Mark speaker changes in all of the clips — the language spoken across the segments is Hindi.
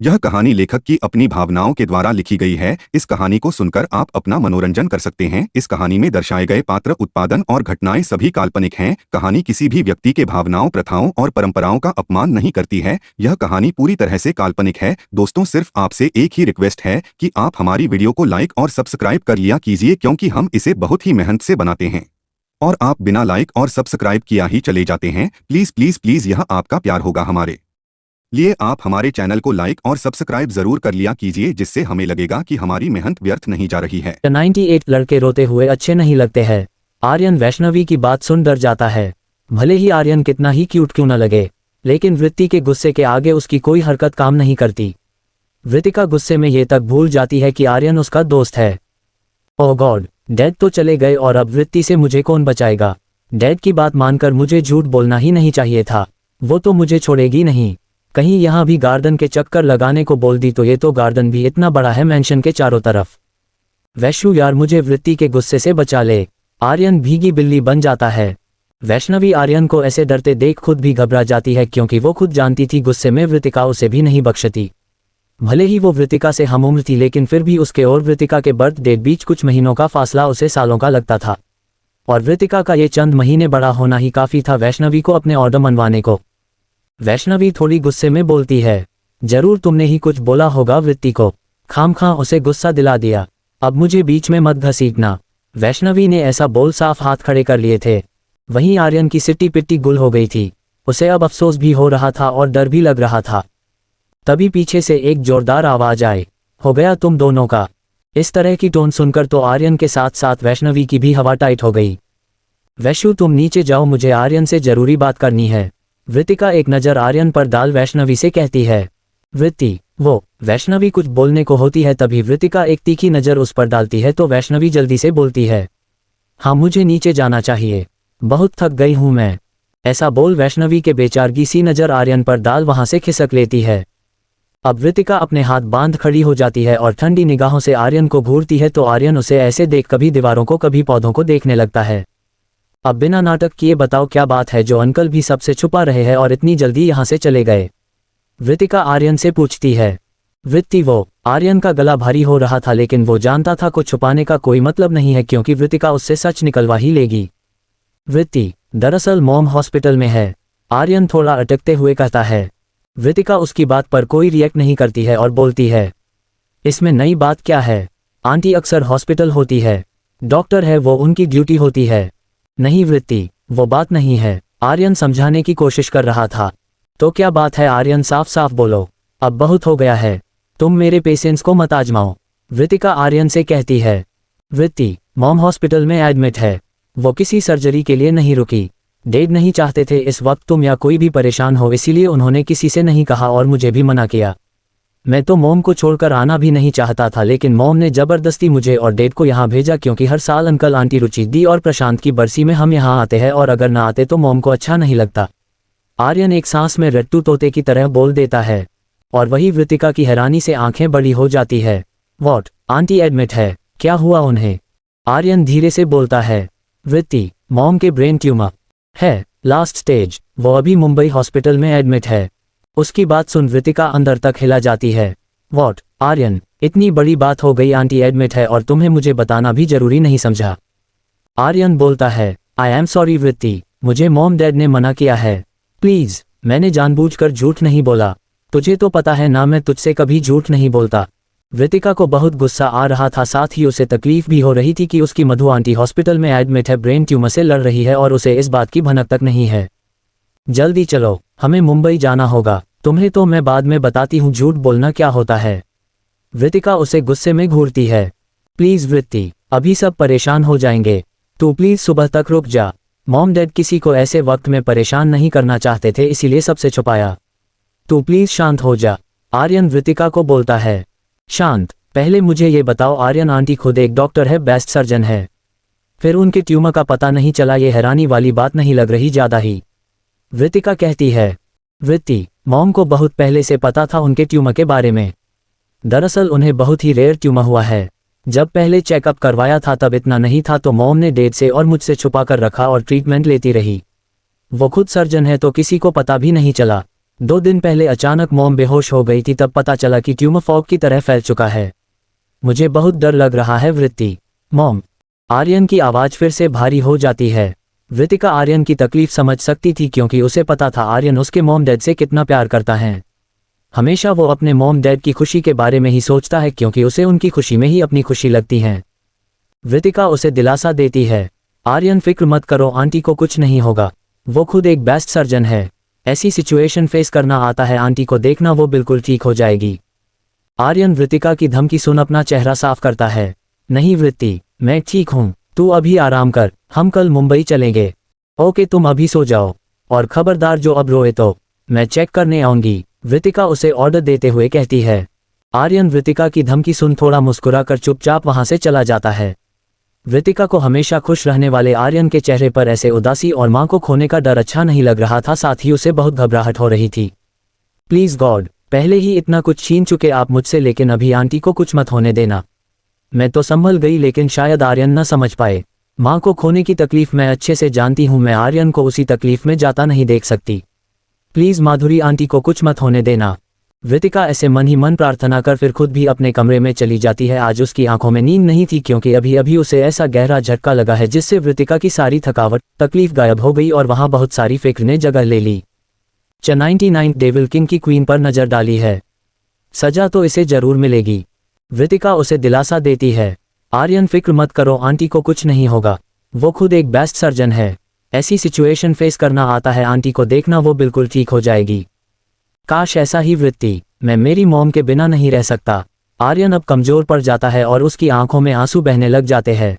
Speaker 1: यह कहानी लेखक की अपनी भावनाओं के द्वारा लिखी गई है। इस कहानी को सुनकर आप अपना मनोरंजन कर सकते हैं। इस कहानी में दर्शाए गए पात्र, उत्पादन और घटनाएं सभी काल्पनिक हैं। कहानी किसी भी व्यक्ति के भावनाओं, प्रथाओं और परंपराओं का अपमान नहीं करती है। यह कहानी पूरी तरह से काल्पनिक है। दोस्तों, सिर्फ आपसे एक ही रिक्वेस्ट है कि आप हमारी वीडियो को लाइक और सब्सक्राइब कर लिया कीजिए, क्योंकि हम इसे बहुत ही मेहनत से बनाते हैं और आप बिना लाइक और सब्सक्राइब किया ही चले जाते हैं। प्लीज प्लीज प्लीज, यह आपका प्यार होगा हमारे लिए। आप हमारे चैनल को लाइक और सब्सक्राइब जरूर कर लिया कीजिए, जिससे हमें लगेगा कि हमारी मेहनत व्यर्थ नहीं जा रही है।
Speaker 2: 98 लड़के रोते हुए अच्छे नहीं लगते हैं। आर्यन वैष्णवी की बात सुन डर जाता है। भले ही आर्यन कितना ही क्यूट क्यों न लगे, लेकिन वृत्ति के गुस्से के आगे उसकी कोई हरकत काम नहीं करती। वृत्तिका गुस्से में ये तक भूल जाती है कि आर्यन उसका दोस्त है। ओह गॉड, डैड तो चले गए और अब वृत्ति से मुझे कौन बचाएगा। डैड की बात मानकर मुझे झूठ बोलना ही नहीं चाहिए था। वो तो मुझे छोड़ेगी नहीं। कहीं यहाँ भी गार्डन के चक्कर लगाने को बोल दी तो ये तो गार्डन भी इतना बड़ा है मेंशन के चारों तरफ। वैशु यार, मुझे वृत्ति के गुस्से से बचा ले। आर्यन भीगी बिल्ली बन जाता है। वैष्णवी आर्यन को ऐसे डरते देख खुद भी घबरा जाती है, क्योंकि वो खुद जानती थी गुस्से में वृत्तिका उसे भी नहीं बख्शती। भले ही वो वृत्तिका से हमउम्र थी, लेकिन फिर भी उसके और वृत्तिका के बर्थ डेट बीच कुछ महीनों का फासला उसे सालों का लगता था, और वृत्तिका का ये चंद महीने बड़ा होना ही काफी था वैष्णवी को अपने ऑर्डर मनवाने को। वैष्णवी थोड़ी गुस्से में बोलती है, जरूर तुमने ही कुछ बोला होगा वृत्ति को, खामखां उसे गुस्सा दिला दिया। अब मुझे बीच में मत घसीटना। वैष्णवी ने ऐसा बोल साफ हाथ खड़े कर लिए थे। वहीं आर्यन की सिट्टी पिट्टी गुल हो गई थी। उसे अब अफसोस भी हो रहा था और डर भी लग रहा था। तभी पीछे से एक जोरदार आवाज आई, हो गया तुम दोनों का। इस तरह की टोन सुनकर तो आर्यन के साथ साथ वैष्णवी की भी हवा टाइट हो गई। वैशु, तुम नीचे जाओ, मुझे आर्यन से जरूरी बात करनी है। वृत्तिका एक नज़र आर्यन पर डाल वैष्णवी से कहती है। वृत्ति, वो वैष्णवी कुछ बोलने को होती है, तभी वृत्तिका एक तीखी नज़र उस पर डालती है तो वैष्णवी जल्दी से बोलती है, हाँ मुझे नीचे जाना चाहिए, बहुत थक गई हूं मैं। ऐसा बोल वैष्णवी के बेचारगी सी नज़र आर्यन पर डाल वहां से खिसक लेती है। अब वृत्तिका अपने हाथ बांध खड़ी हो जाती है और ठंडी निगाहों से आर्यन को घूरती है तो आर्यन उसे ऐसे देख कभी दीवारों को कभी पौधों को देखने लगता है। अब बिना नाटक किए बताओ क्या बात है जो अंकल भी सबसे छुपा रहे हैं और इतनी जल्दी यहाँ से चले गए। वृत्तिका आर्यन से पूछती है। वृत्ति, वो आर्यन का गला भारी हो रहा था, लेकिन वो जानता था को छुपाने का कोई मतलब नहीं है, क्योंकि वृत्तिका उससे सच निकलवा ही लेगी। वृत्ति, दरअसल मॉम हॉस्पिटल में है, आर्यन थोड़ा अटकते हुए कहता है। वृत्तिका उसकी बात पर कोई रिएक्ट नहीं करती है और बोलती है, इसमें नई बात क्या है, आंटी अक्सर हॉस्पिटल होती है, डॉक्टर है वो, उनकी ड्यूटी होती है। नहीं वृत्ति, वो बात नहीं है, आर्यन समझाने की कोशिश कर रहा था। तो क्या बात है आर्यन, साफ साफ बोलो, अब बहुत हो गया है, तुम मेरे पेशेंस को मत आजमाओ। वृत्तिका आर्यन से कहती है। वृत्ति, मॉम हॉस्पिटल में एडमिट है, वो किसी सर्जरी के लिए नहीं रुकी। डैड नहीं चाहते थे इस वक्त तुम या कोई भी परेशान हो, इसीलिए उन्होंने किसी से नहीं कहा और मुझे भी मना किया। मैं तो मॉम को छोड़कर आना भी नहीं चाहता था, लेकिन मॉम ने जबरदस्ती मुझे और डैड को यहाँ भेजा, क्योंकि हर साल अंकल आंटी रुचि दी और प्रशांत की बरसी में हम यहाँ आते हैं, और अगर ना आते तो मॉम को अच्छा नहीं लगता। आर्यन एक सांस में रट्टू तोते की तरह बोल देता है, और वही वृत्तिका की हैरानी से आंखें बड़ी हो जाती है। व्हाट, आंटी एडमिट है, क्या हुआ उन्हें? आर्यन धीरे से बोलता है। वृत्ति, मॉम के ब्रेन ट्यूमर है, लास्ट स्टेज, वो अभी मुंबई हॉस्पिटल में एडमिट है। उसकी बात सुन वृत्तिका अंदर तक हिला जाती है। व्हाट, आर्यन, इतनी बड़ी बात हो गई, आंटी एडमिट है और तुम्हें मुझे बताना भी जरूरी नहीं समझा? आर्यन बोलता है। आई एम सॉरी वृत्ति, मुझे मॉम डैड ने मना किया है, प्लीज, मैंने जानबूझकर झूठ नहीं बोला, तुझे तो पता है ना मैं तुझसे कभी झूठ नहीं बोलता। वृत्तिका को बहुत गुस्सा आ रहा था, साथ ही उसे तकलीफ भी हो रही थी कि उसकी मधु आंटी हॉस्पिटल में एडमिट है, ब्रेन ट्यूमर से लड़ रही है और उसे इस बात की भनक तक नहीं है। जल्दी चलो, हमें मुंबई जाना होगा, तुम्हें तो मैं बाद में बताती हूँ झूठ बोलना क्या होता है। वृत्तिका उसे गुस्से में घूरती है। प्लीज वृत्ति, अभी सब परेशान हो जाएंगे, तू प्लीज सुबह तक रुक जा। मॉम डैड किसी को ऐसे वक्त में परेशान नहीं करना चाहते थे, इसीलिए सबसे छुपाया, तू प्लीज शांत हो जा। आर्यन वृत्तिका को बोलता है। शांत, पहले मुझे ये बताओ, आर्यन आंटी खुद एक डॉक्टर है, बेस्ट सर्जन है, फिर उनके ट्यूमर का पता नहीं चला, ये हैरानी वाली बात नहीं लग रही ज्यादा ही? वृत्तिका कहती है। वृत्ति, मॉम को बहुत पहले से पता था उनके ट्यूमर के बारे में। दरअसल उन्हें बहुत ही रेयर ट्यूमर हुआ है। जब पहले चेकअप करवाया था तब इतना नहीं था, तो मॉम ने डैड से और मुझसे छुपा कर रखा और ट्रीटमेंट लेती रही। वो खुद सर्जन है तो किसी को पता भी नहीं चला। 2 दिन पहले अचानक मॉम बेहोश हो गई थी, तब पता चला कि ट्यूमर फॉग की तरह फैल चुका है। मुझे बहुत डर लग रहा है वृत्ति। मॉम। आर्यन की आवाज़ फिर से भारी हो जाती है। वृतिका आर्यन की तकलीफ समझ सकती थी क्योंकि उसे पता था आर्यन उसके मॉम डैड से कितना प्यार करता है। हमेशा वो अपने मॉम डैड की खुशी के बारे में ही सोचता है क्योंकि उसे उनकी खुशी में ही अपनी खुशी लगती है। वृतिका उसे दिलासा देती है, आर्यन फिक्र मत करो, आंटी को कुछ नहीं होगा। वो खुद एक बेस्ट सर्जन है। ऐसी सिचुएशन फेस करना आता है, आंटी को देखना, वो बिल्कुल ठीक हो जाएगी। आर्यन वृतिका की धमकी सुन अपना चेहरा साफ करता है। नहीं वृत्ति, मैं ठीक हूँ, तू अभी आराम कर, हम कल मुंबई चलेंगे। ओके, तुम अभी सो जाओ, और खबरदार जो अब रोए तो मैं चेक करने आऊंगी, वृतिका उसे ऑर्डर देते हुए कहती है। आर्यन वृतिका की धमकी सुन थोड़ा मुस्कुराकर चुपचाप वहां से चला जाता है। वृतिका को हमेशा खुश रहने वाले आर्यन के चेहरे पर ऐसे उदासी और मां को खोने का डर अच्छा नहीं लग रहा था, साथ ही उसे बहुत घबराहट हो रही थी। प्लीज गॉड, पहले ही इतना कुछ छीन चुके आप मुझसे, लेकिन अभी आंटी को कुछ मत होने देना। मैं तो संभल गई, लेकिन शायद आर्यन न समझ पाए। मां को खोने की तकलीफ मैं अच्छे से जानती हूं, मैं आर्यन को उसी तकलीफ में जाता नहीं देख सकती। प्लीज माधुरी, आंटी को कुछ मत होने देना। वृतिका ऐसे मन ही मन प्रार्थना कर फिर खुद भी अपने कमरे में चली जाती है। आज उसकी आंखों में नींद नहीं थी क्योंकि अभी अभी उसे ऐसा गहरा झटका लगा है जिससे वृतिका की सारी थकावट, तकलीफ गायब हो गई और वहां बहुत सारी फिक्र ने जगह ले ली। 99 डेविल किंग की क्वीन पर नजर डाली है, सजा तो इसे जरूर मिलेगी। वृतिका उसे दिलासा देती है, आर्यन फिक्र मत करो, आंटी को कुछ नहीं होगा। वो खुद एक बेस्ट सर्जन है। ऐसी सिचुएशन फेस करना आता है, आंटी को देखना, वो बिल्कुल ठीक हो जाएगी। काश ऐसा ही वृत्ति, मैं मेरी मॉम के बिना नहीं रह सकता। आर्यन अब कमजोर पड़ जाता है और उसकी आंखों में आंसू बहने लग जाते हैं।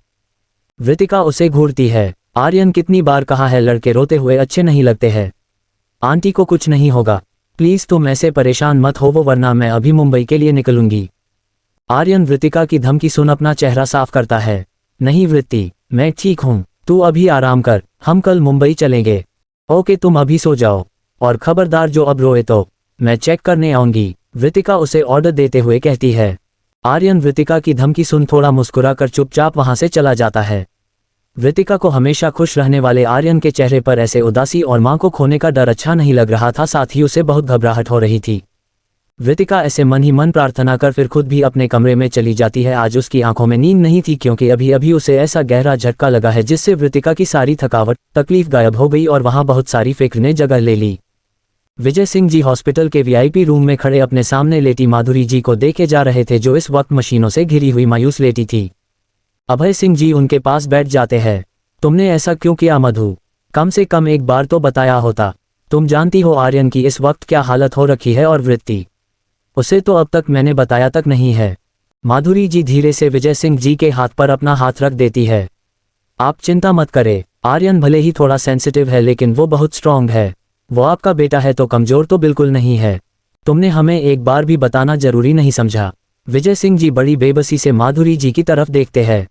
Speaker 2: वृतिका उसे घूरती है, आर्यन कितनी बार कहा है, लड़के रोते हुए अच्छे नहीं लगते हैं। आंटी को कुछ नहीं होगा, प्लीज तुम ऐसे परेशान मत हो, वो वरना मैं अभी मुंबई के लिए निकलूंगी। आर्यन वृतिका की धमकी सुन अपना चेहरा साफ करता है। नहीं वृत्ति, मैं ठीक हूँ, तू अभी आराम कर, हम कल मुंबई चलेंगे। ओके, तुम अभी सो जाओ, और खबरदार जो अब रोए तो मैं चेक करने आऊंगी, वृतिका उसे ऑर्डर देते हुए कहती है। आर्यन वृतिका की धमकी सुन थोड़ा मुस्कुराकर चुपचाप वहां से चला जाता है। वृतिका को हमेशा खुश रहने वाले आर्यन के चेहरे पर ऐसे उदासी और मां को खोने का डर अच्छा नहीं लग रहा था, साथ ही उसे बहुत घबराहट हो रही थी। वृतिका ऐसे मन ही मन प्रार्थना कर फिर खुद भी अपने कमरे में चली जाती है। आज उसकी आंखों में नींद नहीं थी क्योंकि अभी अभी उसे ऐसा गहरा झटका लगा है जिससे वृतिका की सारी थकावट, तकलीफ गायब हो गई और वहां बहुत सारी फिक्र ने जगह ले ली। विजय सिंह जी हॉस्पिटल के वीआईपी रूम में खड़े अपने सामने लेटी माधुरी जी को देखे जा रहे थे, जो इस वक्त मशीनों से घिरी हुई मायूस लेटी थी। अभय सिंह जी उनके पास बैठ जाते हैं। तुमने ऐसा क्यों किया मधु? कम से कम एक बार तो बताया होता। तुम जानती हो आर्यन की इस वक्त क्या हालत हो रखी है, और वृत्ति, उसे तो अब तक मैंने बताया तक नहीं है। माधुरी जी धीरे से विजय सिंह जी के हाथ पर अपना हाथ रख देती है। आप चिंता मत करें, आर्यन भले ही थोड़ा सेंसिटिव है लेकिन वो बहुत स्ट्रांग है। वो आपका बेटा है तो कमजोर तो बिल्कुल नहीं है। तुमने हमें एक बार भी बताना जरूरी नहीं समझा। विजय सिंह जी बड़ी बेबसी से माधुरी जी की तरफ देखते हैं।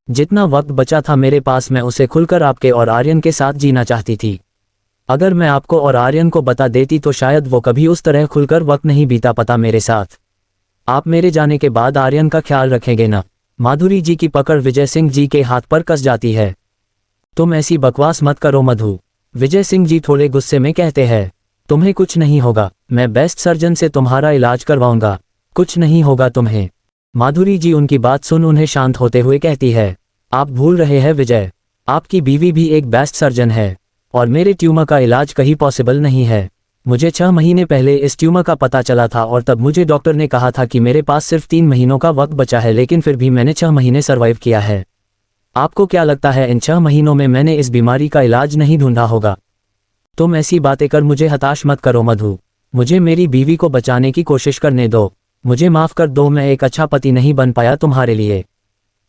Speaker 2: जितना वक्त बचा था मेरे पास, मैं उसे खुलकर आपके और आर्यन के साथ जीना चाहती थी। अगर मैं आपको और आर्यन को बता देती तो शायद वो कभी उस तरह खुलकर वक्त नहीं बीता पाता मेरे साथ। आप मेरे जाने के बाद आर्यन का ख्याल रखेंगे ना? माधुरी जी की पकड़ विजय सिंह जी के हाथ पर कस जाती है। तुम ऐसी बकवास मत करो मधु, विजय सिंह जी थोड़े गुस्से में कहते हैं। तुम्हें कुछ नहीं होगा, मैं बेस्ट सर्जन से तुम्हारा इलाज करवाऊंगा, कुछ नहीं होगा तुम्हें। माधुरी जी उनकी बात सुन उन्हें शांत होते हुए कहती है। आप भूल रहे हैं विजय, आपकी बीवी भी एक बेस्ट सर्जन है और मेरे ट्यूमर का इलाज कहीं पॉसिबल नहीं है। मुझे 6 महीने पहले इस ट्यूमर का पता चला था और तब मुझे डॉक्टर ने कहा था कि मेरे पास सिर्फ 3 महीनों का वक्त बचा है, लेकिन फिर भी मैंने 6 महीने सर्वाइव किया है। आपको क्या लगता है इन 6 महीनों में मैंने इस बीमारी का इलाज नहीं ढूंढा होगा? तुम ऐसी बातें कर मुझे हताश मत करो मधु, मुझे मेरी बीवी को बचाने की कोशिश करने दो। मुझे माफ कर दो, मैं एक अच्छा पति नहीं बन पाया तुम्हारे लिए।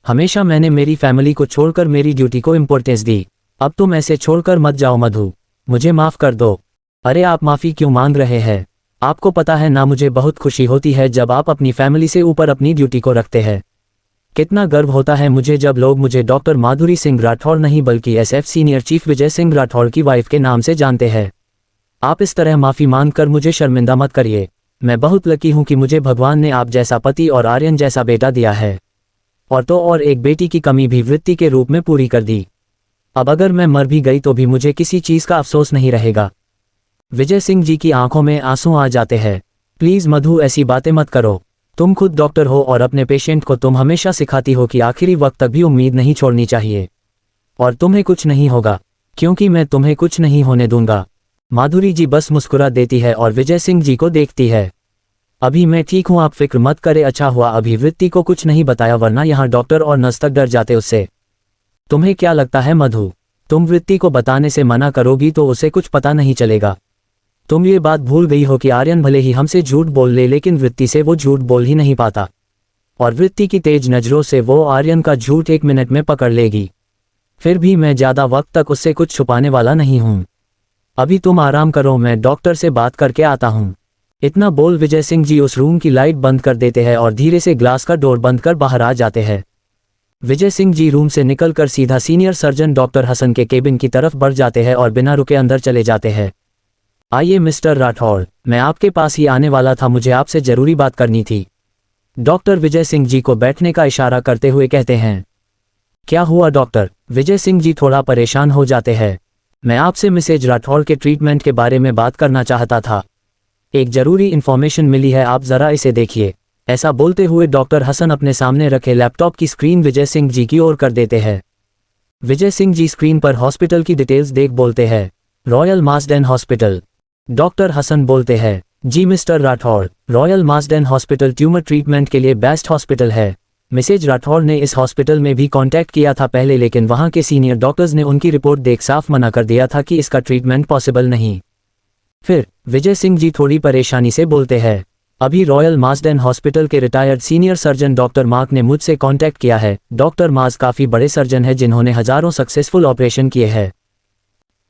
Speaker 2: हमेशा मैंने मेरी फैमिली को छोड़कर मेरी ड्यूटी को इम्पोर्टेंस दी। अब तुम ऐसे छोड़कर मत जाओ मधु, मुझे माफ कर दो। अरे आप माफी क्यों मांग रहे हैं? आपको पता है ना, मुझे बहुत खुशी होती है जब आप अपनी फैमिली से ऊपर अपनी ड्यूटी को रखते हैं। कितना गर्व होता है मुझे जब लोग मुझे डॉक्टर माधुरी सिंह राठौड़ नहीं बल्कि SF senior chief Vijay Singh Rathore की वाइफ के नाम से जानते हैं। आप इस तरह माफी मांगकर मुझे शर्मिंदा मत करिए। मैं बहुत लकी हूं कि मुझे भगवान ने आप जैसा पति और आर्यन जैसा बेटा दिया है, और तो और एक बेटी की कमी भी वृत्ति के रूप में पूरी कर दी। अब अगर मैं मर भी गई तो भी मुझे किसी चीज का अफसोस नहीं रहेगा। विजय सिंह जी की आंखों में आंसू आ जाते हैं। प्लीज मधु, ऐसी बातें मत करो। तुम खुद डॉक्टर हो और अपने पेशेंट को तुम हमेशा सिखाती हो कि आखिरी वक्त तक भी उम्मीद नहीं छोड़नी चाहिए। और तुम्हें कुछ नहीं होगा, क्योंकि मैं तुम्हें कुछ नहीं होने दूंगा। माधुरी जी बस मुस्कुरा देती है और विजय सिंह जी को देखती है। अभी मैं ठीक हूँ, आप फिक्र मत करे। अच्छा हुआ अभी वृत्ति को कुछ नहीं बताया, वरना यहाँ डॉक्टर और नर्स तक डर जाते उससे। तुम्हें क्या लगता है मधु, तुम वृत्ति को बताने से मना करोगी तो उसे कुछ पता नहीं चलेगा। तुम ये बात भूल गई हो कि आर्यन भले ही हमसे झूठ बोल ले, लेकिन वृत्ति से वो झूठ बोल ही नहीं पाता। और वृत्ति की तेज नजरों से वो आर्यन का झूठ 1 मिनट में पकड़ लेगी। फिर भी मैं ज्यादा वक्त तक उससे कुछ छुपाने वाला नहीं हूं। अभी तुम आराम करो, मैं डॉक्टर से बात करके आता हूं। इतना बोल विजय सिंह जी उस रूम की लाइट बंद कर देते हैं और धीरे से ग्लास का डोर बंद कर बाहर आ जाते हैं। विजय सिंह जी रूम से निकलकर सीधा सीनियर सर्जन डॉक्टर हसन के केबिन की तरफ बढ़ जाते हैं और बिना रुके अंदर चले जाते हैं। आइए मिस्टर राठौड़, मैं आपके पास ही आने वाला था, मुझे आपसे जरूरी बात करनी थी। डॉक्टर विजय सिंह जी को बैठने का इशारा करते हुए कहते हैं। क्या हुआ डॉक्टर? विजय सिंह जी थोड़ा परेशान हो जाते हैं। मैं आपसे मिसेज राठौड़ के ट्रीटमेंट के बारे में बात करना चाहता था। एक जरूरी इन्फॉर्मेशन मिली है, आप जरा इसे देखिए। ऐसा बोलते हुए डॉक्टर हसन अपने सामने रखे लैपटॉप की स्क्रीन विजय सिंह जी की ओर कर देते हैं। विजय सिंह जी स्क्रीन पर हॉस्पिटल की डिटेल्स देख बोलते हैं, royal Marsden hospital. Doctor Hasan बोलते हैं, जी mister Rathore, royal Marsden hospital tumour treatment के लिए बेस्ट हॉस्पिटल है। मिसेज राठौड़ ने इस हॉस्पिटल में भी कांटेक्ट किया था पहले, लेकिन वहां के सीनियर डॉक्टर्स ने उनकी रिपोर्ट देख साफ मना कर दिया था कि इसका ट्रीटमेंट पॉसिबल नहीं। फिर विजय सिंह जी थोड़ी परेशानी से बोलते हैं, अभी रॉयल मार्सडेन हॉस्पिटल के retired senior surgeon doctor mark ने मुझसे कांटेक्ट किया है। डॉक्टर मार्क काफ़ी बड़े सर्जन है जिन्होंने हजारों सक्सेसफुल ऑपरेशन किए हैं।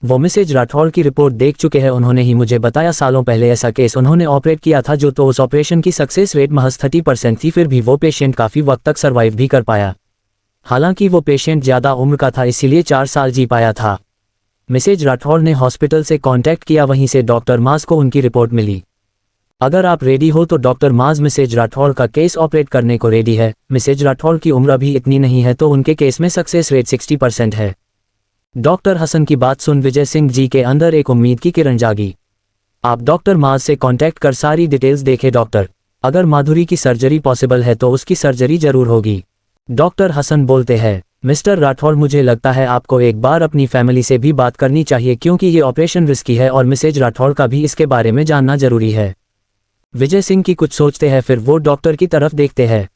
Speaker 2: वो मिसेज राठौड़ की रिपोर्ट देख चुके हैं। उन्होंने ही मुझे बताया सालों पहले ऐसा केस उन्होंने ऑपरेट किया था, जो तो उस ऑपरेशन की सक्सेस रेट महज 30% थी। फिर भी वो पेशेंट काफ़ी वक्त तक सर्वाइव भी कर पाया। हालांकि वो पेशेंट ज़्यादा उम्र का था, इसीलिए 4 साल जी पाया था। मिसेज राठौड़ ने हॉस्पिटल से कांटेक्ट किया, वहीं से डॉक्टर मार्क को उनकी रिपोर्ट मिली। अगर आप रेडी हो तो डॉक्टर मार्क मिसेज राठौड़ का केस ऑपरेट करने को रेडी है। मिसेज राठौड़ की उम्र अभी इतनी नहीं है, तो उनके केस में सक्सेस रेट 60% है। डॉक्टर हसन की बात सुन विजय सिंह जी के अंदर एक उम्मीद की किरण जागी। आप डॉक्टर मार्क से कांटेक्ट कर सारी डिटेल्स देखें डॉक्टर। अगर माधुरी की सर्जरी पॉसिबल है तो उसकी सर्जरी जरूर होगी। डॉक्टर हसन बोलते हैं, मिस्टर राठौड़, मुझे लगता है आपको एक बार अपनी फैमिली से भी बात करनी चाहिए, क्योंकि ये ऑपरेशन रिस्की है और मिसेज राठौड़ का भी इसके बारे में जानना जरूरी है। विजय सिंह की कुछ सोचते हैं, फिर वो डॉक्टर की तरफ देखते हैं।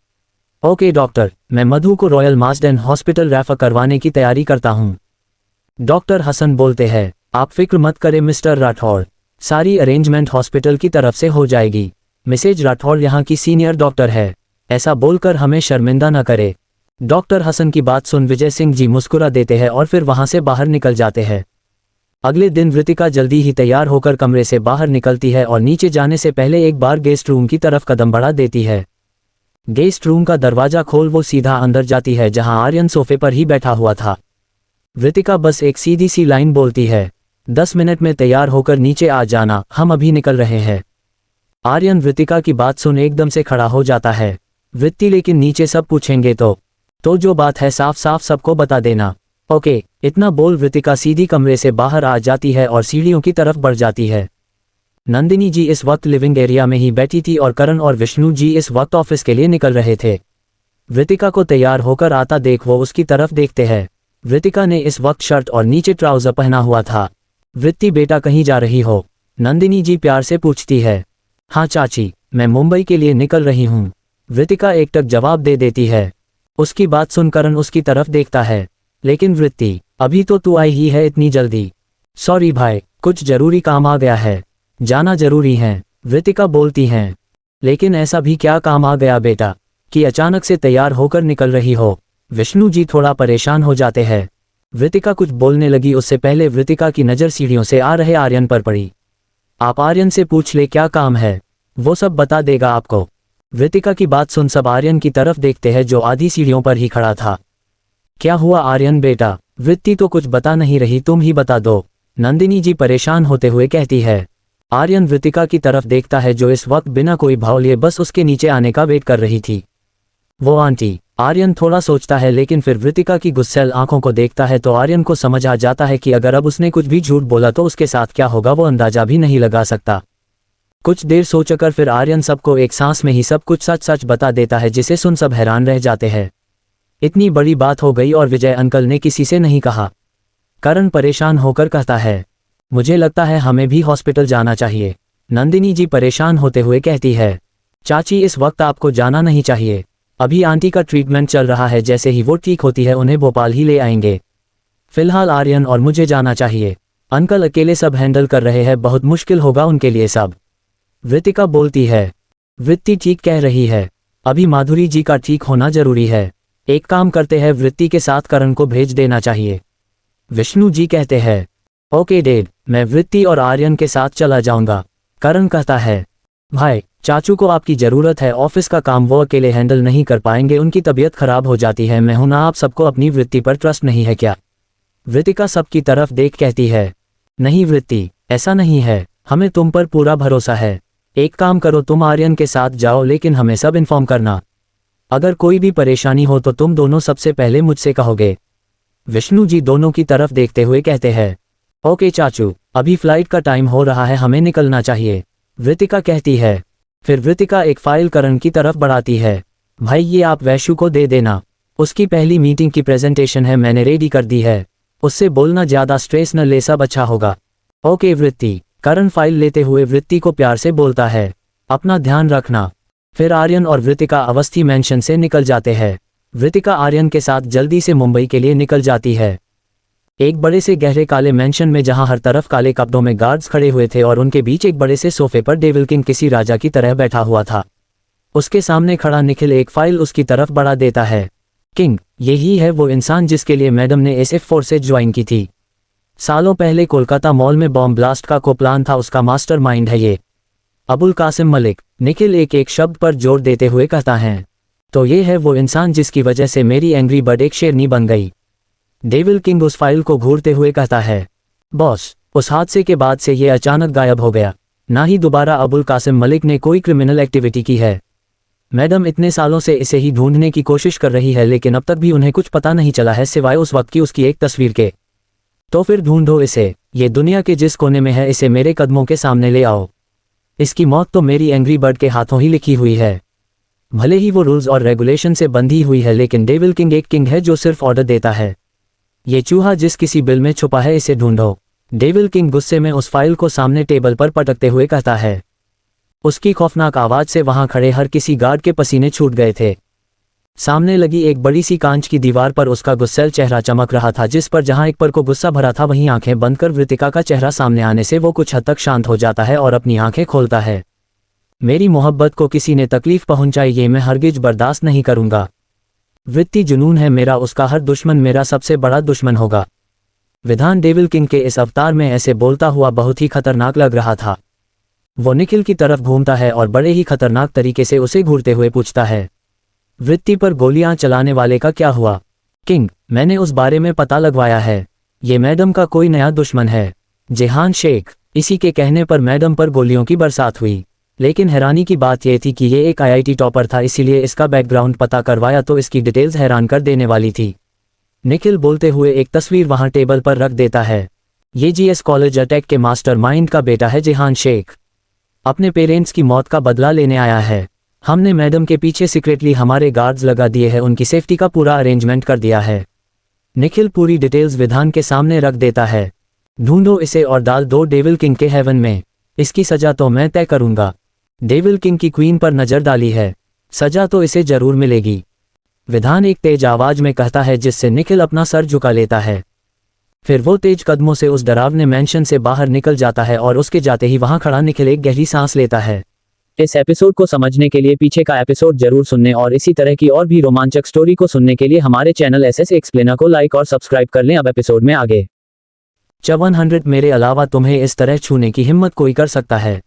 Speaker 2: ओके डॉक्टर, मैं मधु को रॉयल मार्सडेन हॉस्पिटल रेफर करवाने की तैयारी करता हूँ। डॉक्टर हसन बोलते हैं, आप फिक्र मत करें मिस्टर राठौड़, सारी अरेंजमेंट हॉस्पिटल की तरफ से हो जाएगी। मिसेज राठौड़ यहाँ की सीनियर डॉक्टर है, ऐसा बोलकर हमें शर्मिंदा न करे। डॉक्टर हसन की बात सुन विजय सिंह जी मुस्कुरा देते हैं और फिर वहां से बाहर निकल जाते हैं। अगले दिन वृतिका जल्दी ही तैयार होकर कमरे से बाहर निकलती है और नीचे जाने से पहले एक बार गेस्ट रूम की तरफ कदम बढ़ा देती है। गेस्ट रूम का दरवाजा खोल वो सीधा अंदर जाती है, जहां आर्यन सोफे पर ही बैठा हुआ था। वृतिका बस एक सीधी सी लाइन बोलती है, 10 मिनट में तैयार होकर नीचे आ जाना, हम अभी निकल रहे हैं। आर्यन वृतिका की बात सुन एकदम से खड़ा हो जाता है। वृत्ति, लेकिन नीचे सब पूछेंगे तो जो बात है साफ साफ सबको बता देना। ओके, इतना बोल वृतिका सीधी कमरे से बाहर आ जाती है और सीढ़ियों की तरफ बढ़ जाती है। नंदिनी जी इस वक्त लिविंग एरिया में ही बैठी थी और करण और विष्णु जी इस वक्त ऑफिस के लिए निकल रहे थे। वृतिका को तैयार होकर आता देख वो उसकी तरफ देखते हैं। वृतिका ने इस वक्त शर्ट और नीचे ट्राउजर पहना हुआ था। वृत्ति, बेटा कहीं जा रही हो? नंदिनी जी प्यार से पूछती है। हाँ चाची, मैं मुंबई के लिए निकल रही हूँ, वृतिका एकटक जवाब दे देती है। उसकी बात सुन करण उसकी तरफ देखता है, लेकिन वृत्ति, अभी तो तू आई ही है इतनी जल्दी? सॉरी भाई, कुछ जरूरी काम आ गया है, जाना जरूरी है, वृतिका बोलती हैं। लेकिन ऐसा भी क्या काम आ गया बेटा कि अचानक से तैयार होकर निकल रही हो? विष्णु जी थोड़ा परेशान हो जाते हैं। वृतिका कुछ बोलने लगी, उससे पहले वृतिका की नज़र सीढ़ियों से आ रहे आर्यन पर पड़ी। आप आर्यन से पूछ ले क्या काम है, वो सब बता देगा आपको। वृतिका की बात सुन सब आर्यन की तरफ देखते हैं, जो आधी सीढ़ियों पर ही खड़ा था। क्या हुआ आर्यन बेटा? वृत्ति तो कुछ बता नहीं रही, तुम ही बता दो, नंदिनी जी परेशान होते हुए कहती है। आर्यन वृतिका की तरफ देखता है, जो इस वक्त बिना कोई भाव लिए बस उसके नीचे आने का वेट कर रही थी। वो आंटी। आर्यन थोड़ा सोचता है लेकिन फिर वृतिका की गुस्सैल आंखों को देखता है तो आर्यन को समझ आ जाता है कि अगर अब उसने कुछ भी झूठ बोला तो उसके साथ क्या होगा वो अंदाजा भी नहीं लगा सकता। कुछ देर सोचकर फिर आर्यन सबको एक सांस में ही सब कुछ सच सच बता देता है, जिसे सुन सब हैरान रह जाते हैं। इतनी बड़ी बात हो गई और विजय अंकल ने किसी से नहीं कहा। करण परेशान होकर कहता है, मुझे लगता है हमें भी हॉस्पिटल जाना चाहिए। नंदिनी जी परेशान होते हुए कहती है, चाची इस वक्त आपको जाना नहीं चाहिए, अभी आंटी का ट्रीटमेंट चल रहा है, जैसे ही वो ठीक होती है उन्हें भोपाल ही ले आएंगे। फिलहाल आर्यन और मुझे जाना चाहिए, अंकल अकेले सब हैंडल कर रहे हैं, बहुत मुश्किल होगा उनके लिए सब। वृतिका बोलती है, वृत्ति ठीक कह रही है, अभी माधुरी जी का ठीक होना जरूरी है। एक काम करते हैं, वृत्ति के साथ करण को भेज देना चाहिए। विष्णु जी कहते हैं, ओके डैड, मैं वृत्ति और आर्यन के साथ चला जाऊंगा। करण कहता है, भाई चाचू को आपकी जरूरत है, ऑफिस का काम वो अकेले हैंडल नहीं कर पाएंगे, उनकी तबीयत खराब हो जाती है, मैं हूं ना, आप सबको अपनी वृत्ति पर ट्रस्ट नहीं है क्या? वृतिका सबकी तरफ देख कहती है, नहीं वृत्ति, ऐसा नहीं है, हमें तुम पर पूरा भरोसा है। एक काम करो, तुम आर्यन के साथ जाओ लेकिन हमें सब इन्फॉर्म करना। अगर कोई भी परेशानी हो तो तुम दोनों सबसे पहले मुझसे कहोगे। विष्णु जी दोनों की तरफ देखते हुए कहते हैं, ओके चाचू, अभी फ्लाइट का टाइम हो रहा है, हमें निकलना चाहिए। वृतिका कहती है। फिर वृतिका एक फाइल करण की तरफ बढ़ाती है, भाई ये आप वैशु को दे देना, उसकी पहली मीटिंग की प्रेजेंटेशन है, मैंने रेडी कर दी है, उससे बोलना ज्यादा स्ट्रेस न ले, सब अच्छा होगा। ओके वृत्ति। करण फाइल लेते हुए वृत्ति को प्यार से बोलता है, अपना ध्यान रखना। फिर आर्यन और वृतिका अवस्थी मैंशन से निकल जाते हैं। वृतिका आर्यन के साथ जल्दी से मुंबई के लिए निकल जाती है। एक बड़े से गहरे काले मैंशन में जहां हर तरफ काले कपड़ों में गार्ड्स खड़े हुए थे और उनके बीच एक बड़े से सोफे पर डेविल किंग किसी राजा की तरह बैठा हुआ था। उसके सामने खड़ा निखिल एक फाइल उसकी तरफ बढ़ा देता है। किंग, यही है वो इंसान जिसके लिए मैडम ने SF फोर्सेज ज्वाइन की थी। सालों पहले कोलकाता मॉल में बॉम्ब ब्लास्ट का को प्लान था, उसका मास्टरमाइंड है ये अबुल कासिम मलिक। निखिल एक शब्द पर जोर देते हुए कहता है, तो ये है वो इंसान जिसकी वजह से मेरी एंग्री बर्ड एक शेरनी बन गई। डेविल किंग उस फाइल को घूरते हुए कहता है, बॉस, उस हादसे के बाद से ये अचानक गायब हो गया, ना ही दोबारा अबुल कासिम मलिक ने कोई क्रिमिनल एक्टिविटी की है। मैडम इतने सालों से इसे ही ढूंढने की कोशिश कर रही है लेकिन अब तक भी उन्हें कुछ पता नहीं चला है सिवाय उस वक्त की उसकी एक तस्वीर के। तो फिर ढूंढो इसे, ये दुनिया के जिस कोने में है, इसे मेरे कदमों के सामने ले आओ। इसकी मौत तो मेरी एंग्री बर्ड के हाथों ही लिखी हुई है। भले ही वो रूल्स और रेगुलेशन से बंधी हुई है लेकिन डेविल किंग एक किंग है जो सिर्फ ऑर्डर देता है। ये चूहा जिस किसी बिल में छुपा है, इसे ढूंढो। डेविल किंग गुस्से में उस फाइल को सामने टेबल पर पटकते हुए कहता है। उसकी खौफनाक आवाज से वहां खड़े हर किसी गार्ड के पसीने छूट गए थे। सामने लगी एक बड़ी सी कांच की दीवार पर उसका गुस्सैल चेहरा चमक रहा था, जिस पर जहां एक पर को गुस्सा भरा था वहीं आंखें बंद कर वृतिका का चेहरा सामने आने से वो कुछ हद तक शांत हो जाता है और अपनी आंखें खोलता है। मेरी मोहब्बत को किसी ने तकलीफ पहुंचाई, ये मैं हरगिज बर्दाश्त नहीं करूंगा। वृत्ति जुनून है मेरा, उसका हर दुश्मन मेरा सबसे बड़ा दुश्मन होगा। विधान डेविल किंग के इस अवतार में ऐसे बोलता हुआ बहुत ही खतरनाक लग रहा था। वो निखिल की तरफ घूमता है और बड़े ही खतरनाक तरीके से उसे घूरते हुए पूछता है, वृत्ति पर गोलियां चलाने वाले का क्या हुआ? किंग, मैंने उस बारे में पता लगवाया है, ये मैडम का कोई नया दुश्मन है, जेहान शेख। इसी के कहने पर मैडम पर गोलियों की बरसात हुई, लेकिन हैरानी की बात यह थी कि ये एक IIT टॉपर था, इसीलिए इसका बैकग्राउंड पता करवाया तो इसकी डिटेल्स हैरान कर देने वाली थी। निखिल बोलते हुए एक तस्वीर वहां टेबल पर रख देता है। ये GS कॉलेज अटैक के मास्टरमाइंड का बेटा है जेहान शेख, अपने पेरेंट्स की मौत का बदला लेने आया है। हमने मैडम के पीछे सीक्रेटली हमारे गार्ड्स लगा दिए हैं, उनकी सेफ्टी का पूरा अरेंजमेंट कर दिया है। निखिल पूरी डिटेल्स विधान के सामने रख देता है। ढूंढो इसे और डाल दो डेविल किंग के हेवन में, इसकी सजा तो मैं तय करूंगा। डेविल किंग की क्वीन पर नजर डाली है, सजा तो इसे जरूर मिलेगी, विधान एक तेज आवाज में कहता है, जिससे निखिल अपना सर झुका लेता है। फिर वो तेज कदमों से उस डरावने मैंशन से बाहर निकल जाता है और उसके जाते ही वहां खड़ा निखिल एक गहरी सांस लेता है। इस एपिसोड को समझने के लिए पीछे का एपिसोड जरूर सुनने और इसी तरह की और भी रोमांचक स्टोरी को सुनने के लिए हमारे चैनल SS एक्सप्लेनर को लाइक और सब्सक्राइब कर लें। अब एपिसोड में आगे। 5100 मेरे अलावा तुम्हें इस तरह छूने की हिम्मत कोई कर सकता है?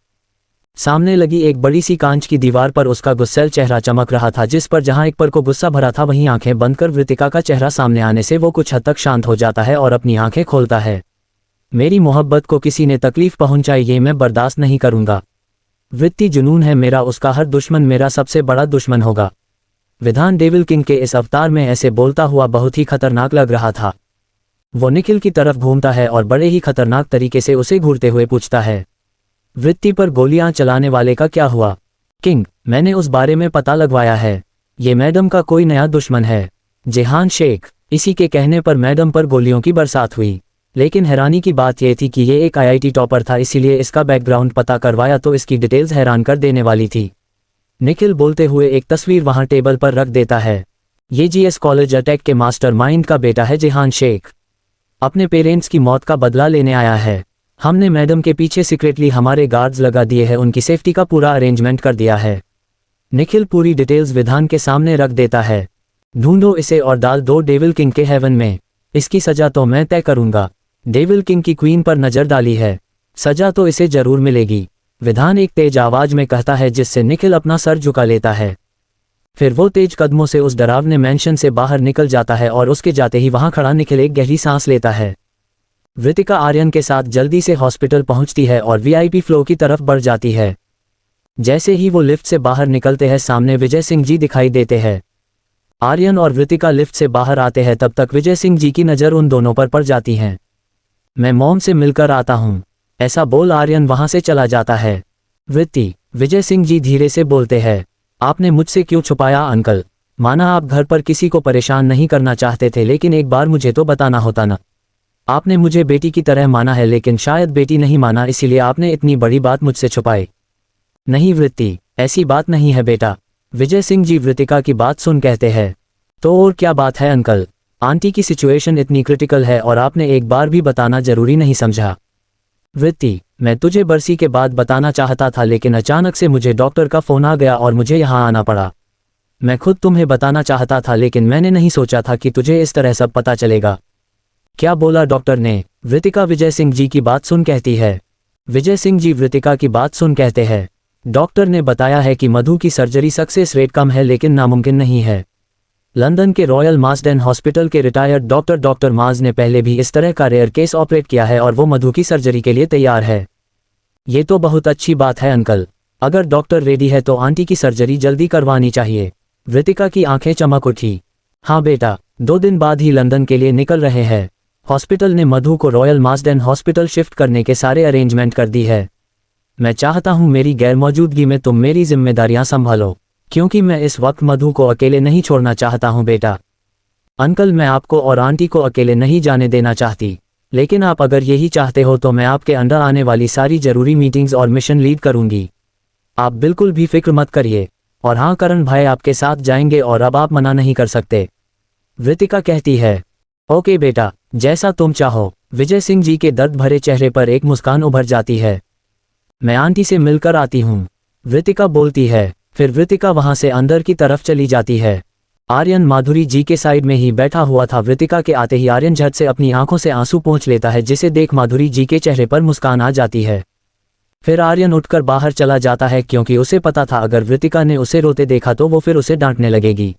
Speaker 2: सामने लगी एक बड़ी सी कांच की दीवार पर उसका गुस्सैल चेहरा चमक रहा था, जिस पर जहां एक पर को गुस्सा भरा था वहीं आंखें बंद कर वृतिका का चेहरा सामने आने से वो कुछ हद तक शांत हो जाता है और अपनी आंखें खोलता है। मेरी मोहब्बत को किसी ने तकलीफ पहुंचाई, ये मैं बर्दाश्त नहीं करूंगा। वृत्ति जुनून है मेरा, उसका हर दुश्मन मेरा सबसे बड़ा दुश्मन होगा। विधान डेविल किंग के इस अवतार में ऐसे बोलता हुआ बहुत ही खतरनाक लग रहा था। वो निखिल की तरफ घूमता है और बड़े ही खतरनाक तरीके से उसे घूरते हुए पूछता है, वृत्ति पर गोलियां चलाने वाले का क्या हुआ? किंग, मैंने उस बारे में पता लगवाया है। ये मैडम का कोई नया दुश्मन है, जेहान शेख। इसी के कहने पर मैडम पर गोलियों की बरसात हुई। लेकिन हैरानी की बात यह थी कि ये एक आईआईटी टॉपर था, इसीलिए इसका बैकग्राउंड पता करवाया तो इसकी डिटेल्स हैरान कर देने वाली थी। निखिल बोलते हुए एक तस्वीर वहां टेबल पर रख देता है। ये जीएस कॉलेज अटैक के मास्टरमाइंड का बेटा है जेहान शेख। अपने पेरेंट्स की मौत का बदला लेने आया है। हमने मैडम के पीछे सीक्रेटली हमारे गार्ड्स लगा दिए हैं, उनकी सेफ्टी का पूरा अरेंजमेंट कर दिया है। निखिल पूरी डिटेल्स विधान के सामने रख देता है। ढूंढो इसे और डाल दो डेविल किंग के हेवन में। इसकी सजा तो मैं तय करूंगा। डेविल किंग की क्वीन पर नजर डाली है, सजा तो इसे जरूर मिलेगी, विधान एक तेज आवाज में कहता है, जिससे निखिल अपना सर झुका लेता है। फिर वो तेज कदमों से उस डरावने मैंशन से बाहर निकल जाता है और उसके जाते ही वहां खड़ा निखिल एक गहरी सांस लेता है। वृतिका आर्यन के साथ जल्दी से हॉस्पिटल पहुंचती है और वीआईपी फ्लो की तरफ बढ़ जाती है। जैसे ही वो लिफ्ट से बाहर निकलते हैं, सामने विजय सिंह जी दिखाई देते हैं। आर्यन और वृतिका लिफ्ट से बाहर आते हैं, तब तक विजय सिंह जी की नज़र उन दोनों पर पड़ जाती है। मैं मॉम से मिलकर आता हूँ, ऐसा बोल आर्यन वहां से चला जाता है। वृत्ति, विजय सिंह जी धीरे से बोलते हैं, आपने मुझसे क्यों छुपाया अंकल? माना आप घर पर किसी को परेशान नहीं करना चाहते थे, लेकिन एक बार मुझे तो बताना होता ना। आपने मुझे बेटी की तरह माना है, लेकिन शायद बेटी नहीं माना, इसीलिए आपने इतनी बड़ी बात मुझसे छुपाई। नहीं वृत्ति, ऐसी बात नहीं है बेटा, विजय सिंह जी वृतिका की बात सुन कहते हैं। तो और क्या बात है अंकल? आंटी की सिचुएशन इतनी क्रिटिकल है और आपने एक बार भी बताना जरूरी नहीं समझा। वृत्ति, मैं तुझे बरसी के बाद बताना चाहता था, लेकिन अचानक से मुझे डॉक्टर का फोन आ गया और मुझे यहाँ आना पड़ा। मैं खुद तुम्हें बताना चाहता था, लेकिन मैंने नहीं सोचा था कि तुझे इस तरह सब पता चलेगा। क्या बोला डॉक्टर ने? वृतिका विजय सिंह जी की बात सुन कहती है। विजय सिंह जी वृतिका की बात सुन कहते हैं, डॉक्टर ने बताया है कि मधु की सर्जरी सक्सेस रेट कम है, लेकिन नामुमकिन नहीं है। लंदन के रॉयल मार्सडेन हॉस्पिटल के रिटायर्ड डॉक्टर मार्स ने पहले भी इस तरह का रेयर केस ऑपरेट किया है और वो मधु की सर्जरी के लिए तैयार है। ये तो बहुत अच्छी बात है अंकल। अगर डॉक्टर रेडी है तो आंटी की सर्जरी जल्दी करवानी चाहिए। वृतिका की आंखें चमक उठी। हाँ बेटा, 2 दिन बाद ही लंदन के लिए निकल रहे हैं। हॉस्पिटल ने मधु को रॉयल मार्सडेन हॉस्पिटल शिफ्ट करने के सारे अरेंजमेंट कर दी है। मैं चाहता हूँ मेरी गैरमौजूदगी में तुम मेरी जिम्मेदारियां संभालो, क्योंकि मैं इस वक्त मधु को अकेले नहीं छोड़ना चाहता हूँ बेटा। अंकल, मैं आपको और आंटी को अकेले नहीं जाने देना चाहती, लेकिन आप अगर यही चाहते हो तो मैं आपके अंडर आने वाली सारी जरूरी मीटिंग्स और मिशन लीड करूंगी। आप बिल्कुल भी फिक्र मत करिए। और हाँ, करण भाई आपके साथ जाएंगे और अब आप मना नहीं कर सकते। वृतिका कहती है, ओके बेटा, जैसा तुम चाहो। विजय सिंह जी के दर्द भरे चेहरे पर एक मुस्कान उभर जाती है। मैं आंटी से मिलकर आती हूँ, वृतिका बोलती है। फिर वृतिका वहां से अंदर की तरफ चली जाती है। आर्यन माधुरी जी के साइड में ही बैठा हुआ था। वृतिका के आते ही आर्यन झट से अपनी आंखों से आंसू पोंछ लेता है, जिसे देख माधुरी जी के चेहरे पर मुस्कान आ जाती है। फिर आर्यन उठकर बाहर चला जाता है, क्योंकि उसे पता था अगर वृतिका ने उसे रोते देखा तो वो फिर उसे डांटने लगेगी।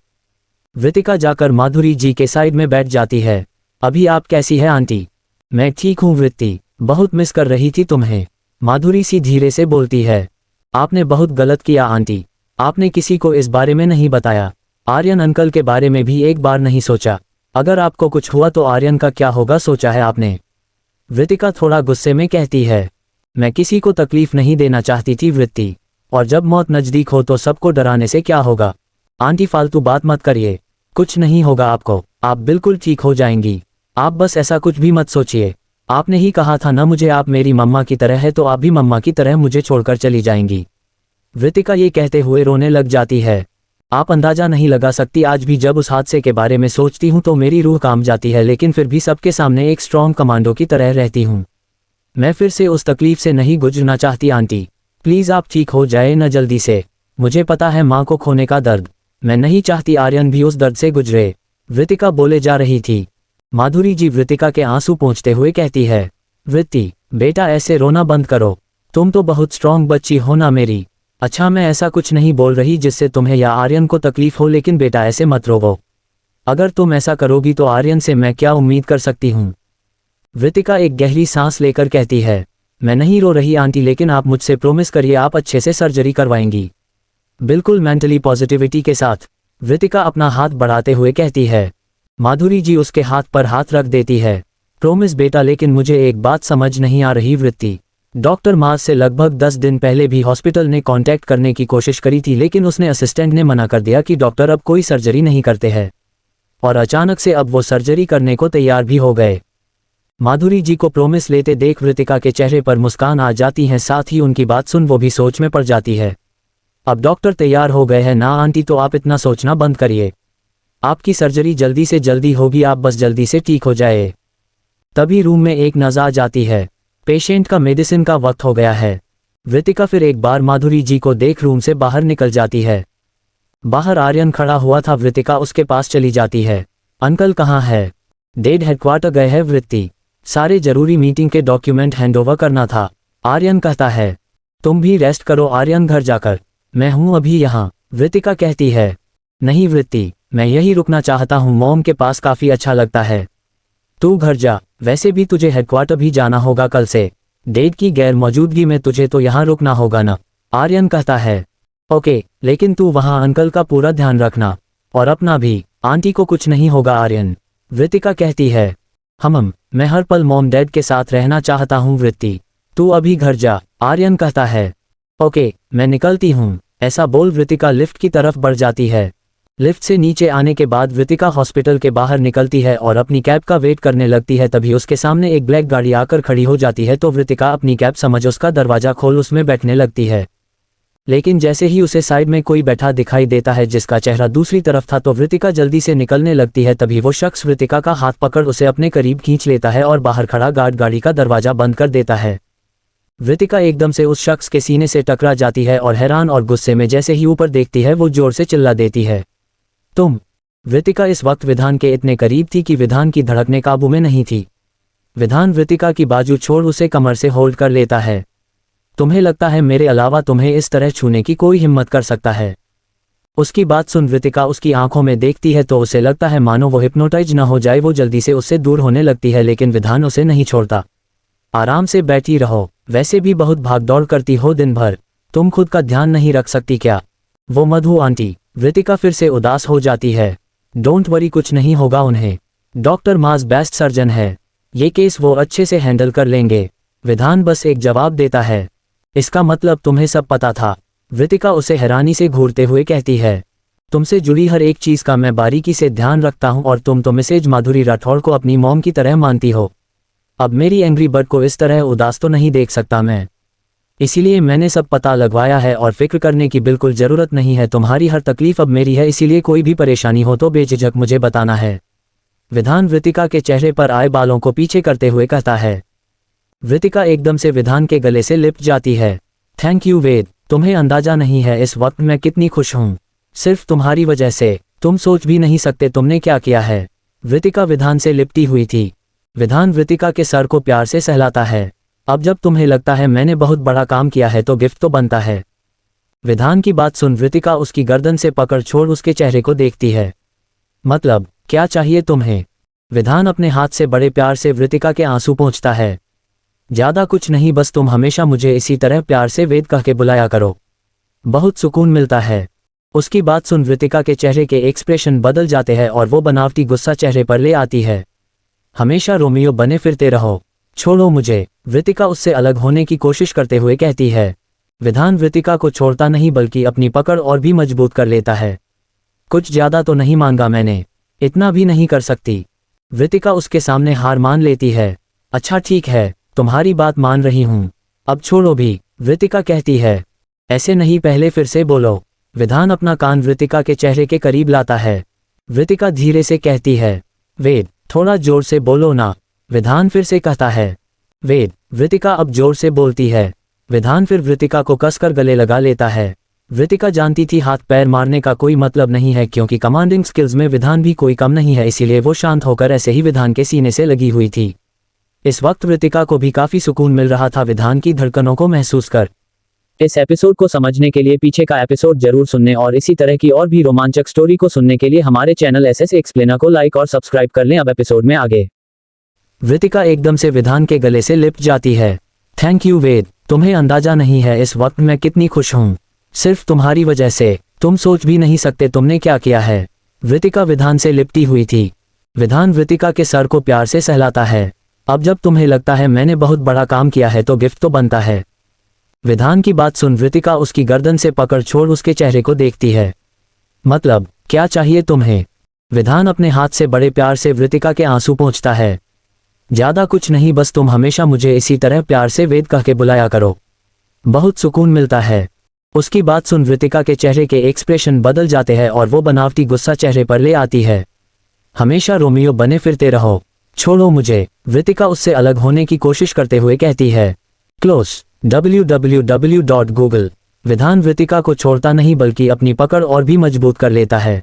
Speaker 2: वृतिका जाकर माधुरी जी के साइड में बैठ जाती है। अभी आप कैसी है आंटी? मैं ठीक हूँ वृत्ति, बहुत मिस कर रही थी तुम्हें, माधुरी सी धीरे से बोलती है। आपने बहुत गलत किया आंटी, आपने किसी को इस बारे में नहीं बताया। आर्यन अंकल के बारे में भी एक बार नहीं सोचा। अगर आपको कुछ हुआ तो आर्यन का क्या होगा सोचा है आपने? वृतिका थोड़ा गुस्से में कहती है। मैं किसी को तकलीफ नहीं देना चाहती थी वृत्ति, और जब मौत नजदीक हो तो सबको डराने से क्या होगा? आंटी फालतू बात मत करिए, कुछ नहीं होगा आपको, आप बिल्कुल ठीक हो जाएंगी। आप बस ऐसा कुछ भी मत सोचिए। आपने ही कहा था ना मुझे, आप मेरी मम्मा की तरह है, तो आप भी मम्मा की तरह मुझे छोड़कर चली जाएंगी। वृतिका ये कहते हुए रोने लग जाती है। आप अंदाजा नहीं लगा सकती, आज भी जब उस हादसे के बारे में सोचती हूँ तो मेरी रूह कांप जाती है, लेकिन फिर भी सबके सामने एक स्ट्रॉन्ग कमांडो की तरह रहती हूँ। मैं फिर से उस तकलीफ से नहीं गुजरना चाहती आंटी, प्लीज आप ठीक हो जाए न जल्दी से। मुझे पता है माँ को खोने का दर्द, मैं नहीं चाहती आर्यन भी उस दर्द से गुजरे। वृतिका बोले जा रही थी। माधुरी जी वृतिका के आंसू पोंछते हुए कहती है, वृत्ति बेटा ऐसे रोना बंद करो, तुम तो बहुत स्ट्रॉन्ग बच्ची हो ना मेरी। अच्छा, मैं ऐसा कुछ नहीं बोल रही जिससे तुम्हें या आर्यन को तकलीफ हो, लेकिन बेटा ऐसे मत रोवो। अगर तुम ऐसा करोगी तो आर्यन से मैं क्या उम्मीद कर सकती हूँ? वृतिका एक गहरी सांस लेकर कहती है, मैं नहीं रो रही आंटी, लेकिन आप मुझसे प्रॉमिस करिए आप अच्छे से सर्जरी करवाएंगी, बिल्कुल मेंटली पॉजिटिविटी के साथ। वृतिका अपना हाथ बढ़ाते हुए कहती है। माधुरी जी उसके हाथ पर हाथ रख देती है। प्रोमिस बेटा, लेकिन मुझे एक बात समझ नहीं आ रही वृत्ति। डॉक्टर मार्स से लगभग 10 दिन पहले भी हॉस्पिटल ने कांटेक्ट करने की कोशिश करी थी, लेकिन उसने असिस्टेंट ने मना कर दिया कि डॉक्टर अब कोई सर्जरी नहीं करते हैं, और अचानक से अब वो सर्जरी करने को तैयार भी हो गए। माधुरी जी को प्रोमिस लेते देख वृतिका के चेहरे पर मुस्कान आ जाती है, साथ ही उनकी बात सुन वो भी सोच में पड़ जाती है। अब डॉक्टर तैयार हो गए हैं ना आंटी, तो आप इतना सोचना बंद करिए। आपकी सर्जरी जल्दी से जल्दी होगी, आप बस जल्दी से ठीक हो जाए। तभी रूम में एक नज़र आ जाती है। पेशेंट का मेडिसिन का वक्त हो गया है। वृतिका फिर एक बार माधुरी जी को देख रूम से बाहर निकल जाती है। बाहर आर्यन खड़ा हुआ था। वृतिका उसके पास चली जाती है। अंकल कहाँ है? डेड हेडक्वार्टर गए हैं वृत्ति, सारे जरूरी मीटिंग के डॉक्यूमेंट हैंडओवर करना था। आर्यन कहता है। तुम भी रेस्ट करो आर्यन घर जाकर, मैं हूं अभी यहाँ। वृतिका कहती है। नहीं वृत्ति, मैं यही रुकना चाहता हूँ, मॉम के पास काफी अच्छा लगता है। तू घर जा, वैसे भी तुझे हेडक्वार्टर भी जाना होगा कल से। डेड की गैर मौजूदगी में तुझे तो यहाँ रुकना होगा ना? आर्यन कहता है। ओके, लेकिन तू वहाँ अंकल का पूरा ध्यान रखना, और अपना भी। आंटी को कुछ नहीं होगा आर्यन। वृतिका कहती है। मैं हर पल मॉम डैड के साथ रहना चाहता हूँ वृत्ति, तू अभी घर जा। आर्यन कहता है। ओके, मैं निकलती हूँ। ऐसा बोल वृतिका लिफ्ट की तरफ बढ़ जाती है। लिफ्ट से नीचे आने के बाद वृतिका हॉस्पिटल के बाहर निकलती है और अपनी कैब का वेट करने लगती है। तभी उसके सामने एक ब्लैक गाड़ी आकर खड़ी हो जाती है, तो वृतिका अपनी कैब समझ उसका दरवाजा खोल उसमें बैठने लगती है। लेकिन जैसे ही उसे साइड में कोई बैठा दिखाई देता है जिसका चेहरा दूसरी तरफ था, तो वृतिका जल्दी से निकलने लगती है। तभी वो शख्स वृतिका का हाथ पकड़ उसे अपने करीब खींच लेता है और बाहर खड़ा गार्ड गाड़ी का दरवाजा बंद कर देता है। वृतिका एकदम से उस शख्स के सीने से टकरा जाती है और हैरान और गुस्से में जैसे ही ऊपर देखती है वो जोर से चिल्ला देती है। तुम! वृतिका इस वक्त विधान के इतने करीब थी कि विधान की धड़कनें काबू में नहीं थी। विधान वृतिका की बाजू छोड़ उसे कमर से होल्ड कर लेता है। तुम्हें लगता है मेरे अलावा तुम्हें इस तरह छूने की कोई हिम्मत कर सकता है? उसकी बात सुन वृतिका उसकी आंखों में देखती है तो उसे लगता है मानो वो हिप्नोटाइज न हो जाए। वो जल्दी से उससे दूर होने लगती है, लेकिन विधान उसे नहीं छोड़ता। आराम से बैठी रहो, वैसे भी बहुत भागदौड़ करती हो दिन भर, तुम खुद का ध्यान नहीं रख सकती क्या? वो मधु आंटी। वृतिका फिर से उदास हो जाती है। डोंट वरी, कुछ नहीं होगा उन्हें। डॉक्टर मार्स बेस्ट सर्जन है, ये केस वो अच्छे से हैंडल कर लेंगे। विधान बस एक जवाब देता है। इसका मतलब तुम्हें सब पता था? वृतिका उसे हैरानी से घूरते हुए कहती है। तुमसे जुड़ी हर एक चीज का मैं बारीकी से ध्यान रखता हूं और तुम तो मिसेज माधुरी राठौड़ को अपनी मॉम की तरह मानती हो। अब मेरी एंग्री बर्ड को इस तरह उदास तो नहीं देख सकता मैं, इसीलिए मैंने सब पता लगवाया है और फिक्र करने की बिल्कुल जरूरत नहीं है। तुम्हारी हर तकलीफ अब मेरी है, इसीलिए कोई भी परेशानी हो तो बेझिझक मुझे बताना है। विधान वृतिका के चेहरे पर आए बालों को पीछे करते हुए कहता है। वृतिका एकदम से विधान के गले से लिपट जाती है। थैंक यू वेद, तुम्हें अंदाजा नहीं है इस वक्त मैं कितनी खुश हूँ, सिर्फ तुम्हारी वजह से। तुम सोच भी नहीं सकते तुमने क्या किया है। वृतिका विधान से लिपटी हुई थी। विधान वृतिका के सर को प्यार से सहलाता है। अब जब तुम्हें लगता है मैंने बहुत बड़ा काम किया है तो गिफ्ट तो बनता है। विधान की बात सुन वृतिका उसकी गर्दन से पकड़ छोड़ उसके चेहरे को देखती है। मतलब क्या चाहिए तुम्हें? विधान अपने हाथ से बड़े प्यार से वृतिका के आंसू पोंछता है। ज्यादा कुछ नहीं, बस तुम हमेशा मुझे इसी तरह प्यार से वेद कह के बुलाया करो, बहुत सुकून मिलता है। उसकी बात सुन वृतिका के चेहरे के एक्सप्रेशन बदल जाते हैं और वो बनावटी गुस्सा चेहरे पर ले आती है। हमेशा रोमियो बने फिरते रहो, छोड़ो मुझे। वृतिका उससे अलग होने की कोशिश करते हुए कहती है। विधान वृतिका को छोड़ता नहीं बल्कि अपनी पकड़ और भी मजबूत कर लेता है। कुछ ज्यादा तो नहीं मांगा मैंने, इतना भी नहीं कर सकती। वृतिका उसके सामने हार मान लेती है। अच्छा ठीक है, तुम्हारी बात मान रही हूं, अब छोड़ो भी। वृतिका कहती है। ऐसे नहीं, पहले फिर से बोलो। विधान अपना कान वृतिका के चेहरे के करीब लाता है। वृतिका धीरे से कहती है। वेद, थोड़ा जोर से बोलो ना। विधान फिर से कहता है। वेद। वृतिका अब जोर से बोलती है। विधान फिर वृतिका को कसकर गले लगा लेता है। वृतिका जानती थी हाथ पैर मारने का कोई मतलब नहीं है, क्योंकि कमांडिंग स्किल्स में विधान भी कोई कम नहीं है, इसीलिए वो शांत होकर ऐसे ही विधान के सीने से लगी हुई थी। इस वक्त वृतिका को भी काफी सुकून मिल रहा था विधान की धड़कनों को महसूस कर। इस एपिसोड को समझने के लिए पीछे का एपिसोड जरूर सुनने और इसी तरह की और भी रोमांचक स्टोरी को सुनने के लिए हमारे चैनल एसएस एक्सप्लेनर को लाइक और सब्सक्राइब कर लें। अब एपिसोड में आगे। वृतिका एकदम से विधान के गले से लिपट जाती है। थैंक यू वेद, तुम्हें अंदाजा नहीं है इस वक्त मैं कितनी खुश हूँ, सिर्फ तुम्हारी वजह से। तुम सोच भी नहीं सकते तुमने क्या किया है। वृतिका विधान से लिपटी हुई थी। विधान वृतिका के सर को प्यार से सहलाता है। अब जब तुम्हें लगता है मैंने बहुत बड़ा काम किया है तो गिफ्ट तो बनता है। विधान की बात सुन वृतिका उसकी गर्दन से पकड़ छोड़ उसके चेहरे को देखती है। मतलब क्या चाहिए तुम्हें? विधान अपने हाथ से बड़े प्यार से वृतिका के आंसू पोंछता है। ज्यादा कुछ नहीं, बस तुम हमेशा मुझे इसी तरह प्यार से वेद कह के बुलाया करो, बहुत सुकून मिलता है। उसकी बात सुन वृतिका के चेहरे के एक्सप्रेशन बदल जाते हैं और वो बनावटी गुस्सा चेहरे पर ले आती है। हमेशा रोमियो बने फिरते रहो, छोड़ो मुझे, वृतिका उससे अलग होने की कोशिश करते हुए कहती है। Close www.google। विधान वृतिका को छोड़ता नहीं बल्कि अपनी पकड़ और भी मजबूत कर लेता है।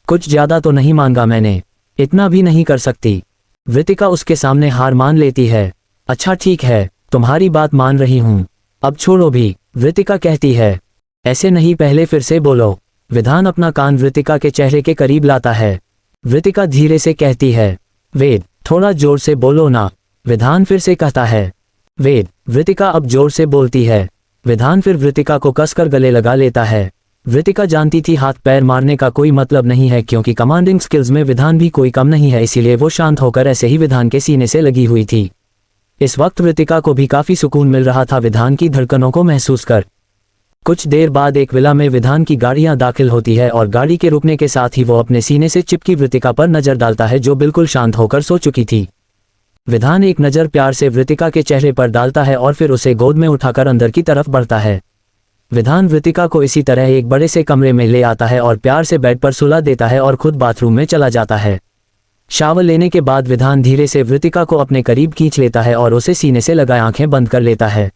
Speaker 2: कुछ ज्यादा तो नहीं मांगा मैंने, इतना भी नहीं कर सकती। वृतिका उसके सामने हार मान लेती है। अच्छा ठीक है, तुम्हारी बात मान रही हूँ, अब छोड़ो भी, वृतिका कहती है। ऐसे नहीं, पहले फिर से बोलो। विधान अपना कान वृतिका के चेहरे के करीब लाता है। वृतिका धीरे से कहती है, वेद थोड़ा जोर से बोलो ना। विधान फिर से कहता है, वेद। वृतिका अब जोर से बोलती है। विधान फिर वृतिका को कसकर गले लगा लेता है। वृतिका जानती थी हाथ पैर मारने का कोई मतलब नहीं है, क्योंकि कमांडिंग स्किल्स में विधान भी कोई कम नहीं है, इसीलिए वो शांत होकर ऐसे ही विधान के सीने से लगी हुई थी। इस वक्त वृतिका को भी काफी सुकून मिल रहा था विधान की धड़कनों को महसूस कर। कुछ देर बाद एक विला में विधान की गाड़ियां दाखिल होती है और गाड़ी के रुकने के साथ ही वो अपने सीने से चिपकी वृतिका पर नजर डालता है, जो बिल्कुल शांत होकर सो चुकी थी। विधान एक नज़र प्यार से वृतिका के चेहरे पर डालता है और फिर उसे गोद में उठाकर अंदर की तरफ बढ़ता है। विधान वृतिका को इसी तरह एक बड़े से कमरे में ले आता है और प्यार से बेड पर सुला देता है और खुद बाथरूम में चला जाता है। शावर लेने के बाद विधान धीरे से वृतिका को अपने करीब खींच लेता है और उसे सीने से लगाए आंखें बंद कर लेता है।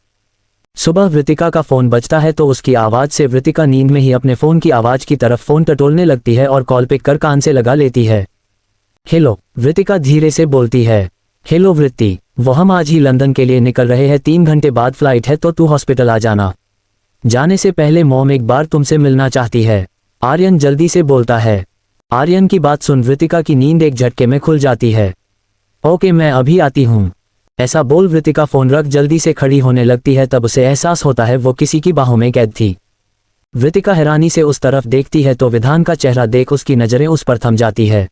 Speaker 2: सुबह वृतिका का फोन बजता है तो उसकी आवाज से वृतिका नींद में ही अपने फोन की आवाज की तरफ फोन टटोलने लगती है और कॉल पिक कर कान से लगा लेती है। हेलो, वृतिका धीरे से बोलती है। हेलो वृत्ति, वो हम आज ही लंदन के लिए निकल रहे हैं, 3 घंटे बाद फ्लाइट है तो तू हॉस्पिटल आ जाना। जाने से पहले मॉम एक बार तुमसे मिलना चाहती है, आर्यन जल्दी से बोलता है। आर्यन की बात सुन वृतिका की नींद एक झटके में खुल जाती है। ओके मैं अभी आती हूँ, ऐसा बोल वृतिका फोन रख जल्दी से खड़ी होने लगती है। तब उसे एहसास होता है वो किसी की बाहों में कैद थी। वृतिका हैरानी से उस तरफ देखती है तो विधान का चेहरा देख उसकी नजरें उस पर थम जाती है।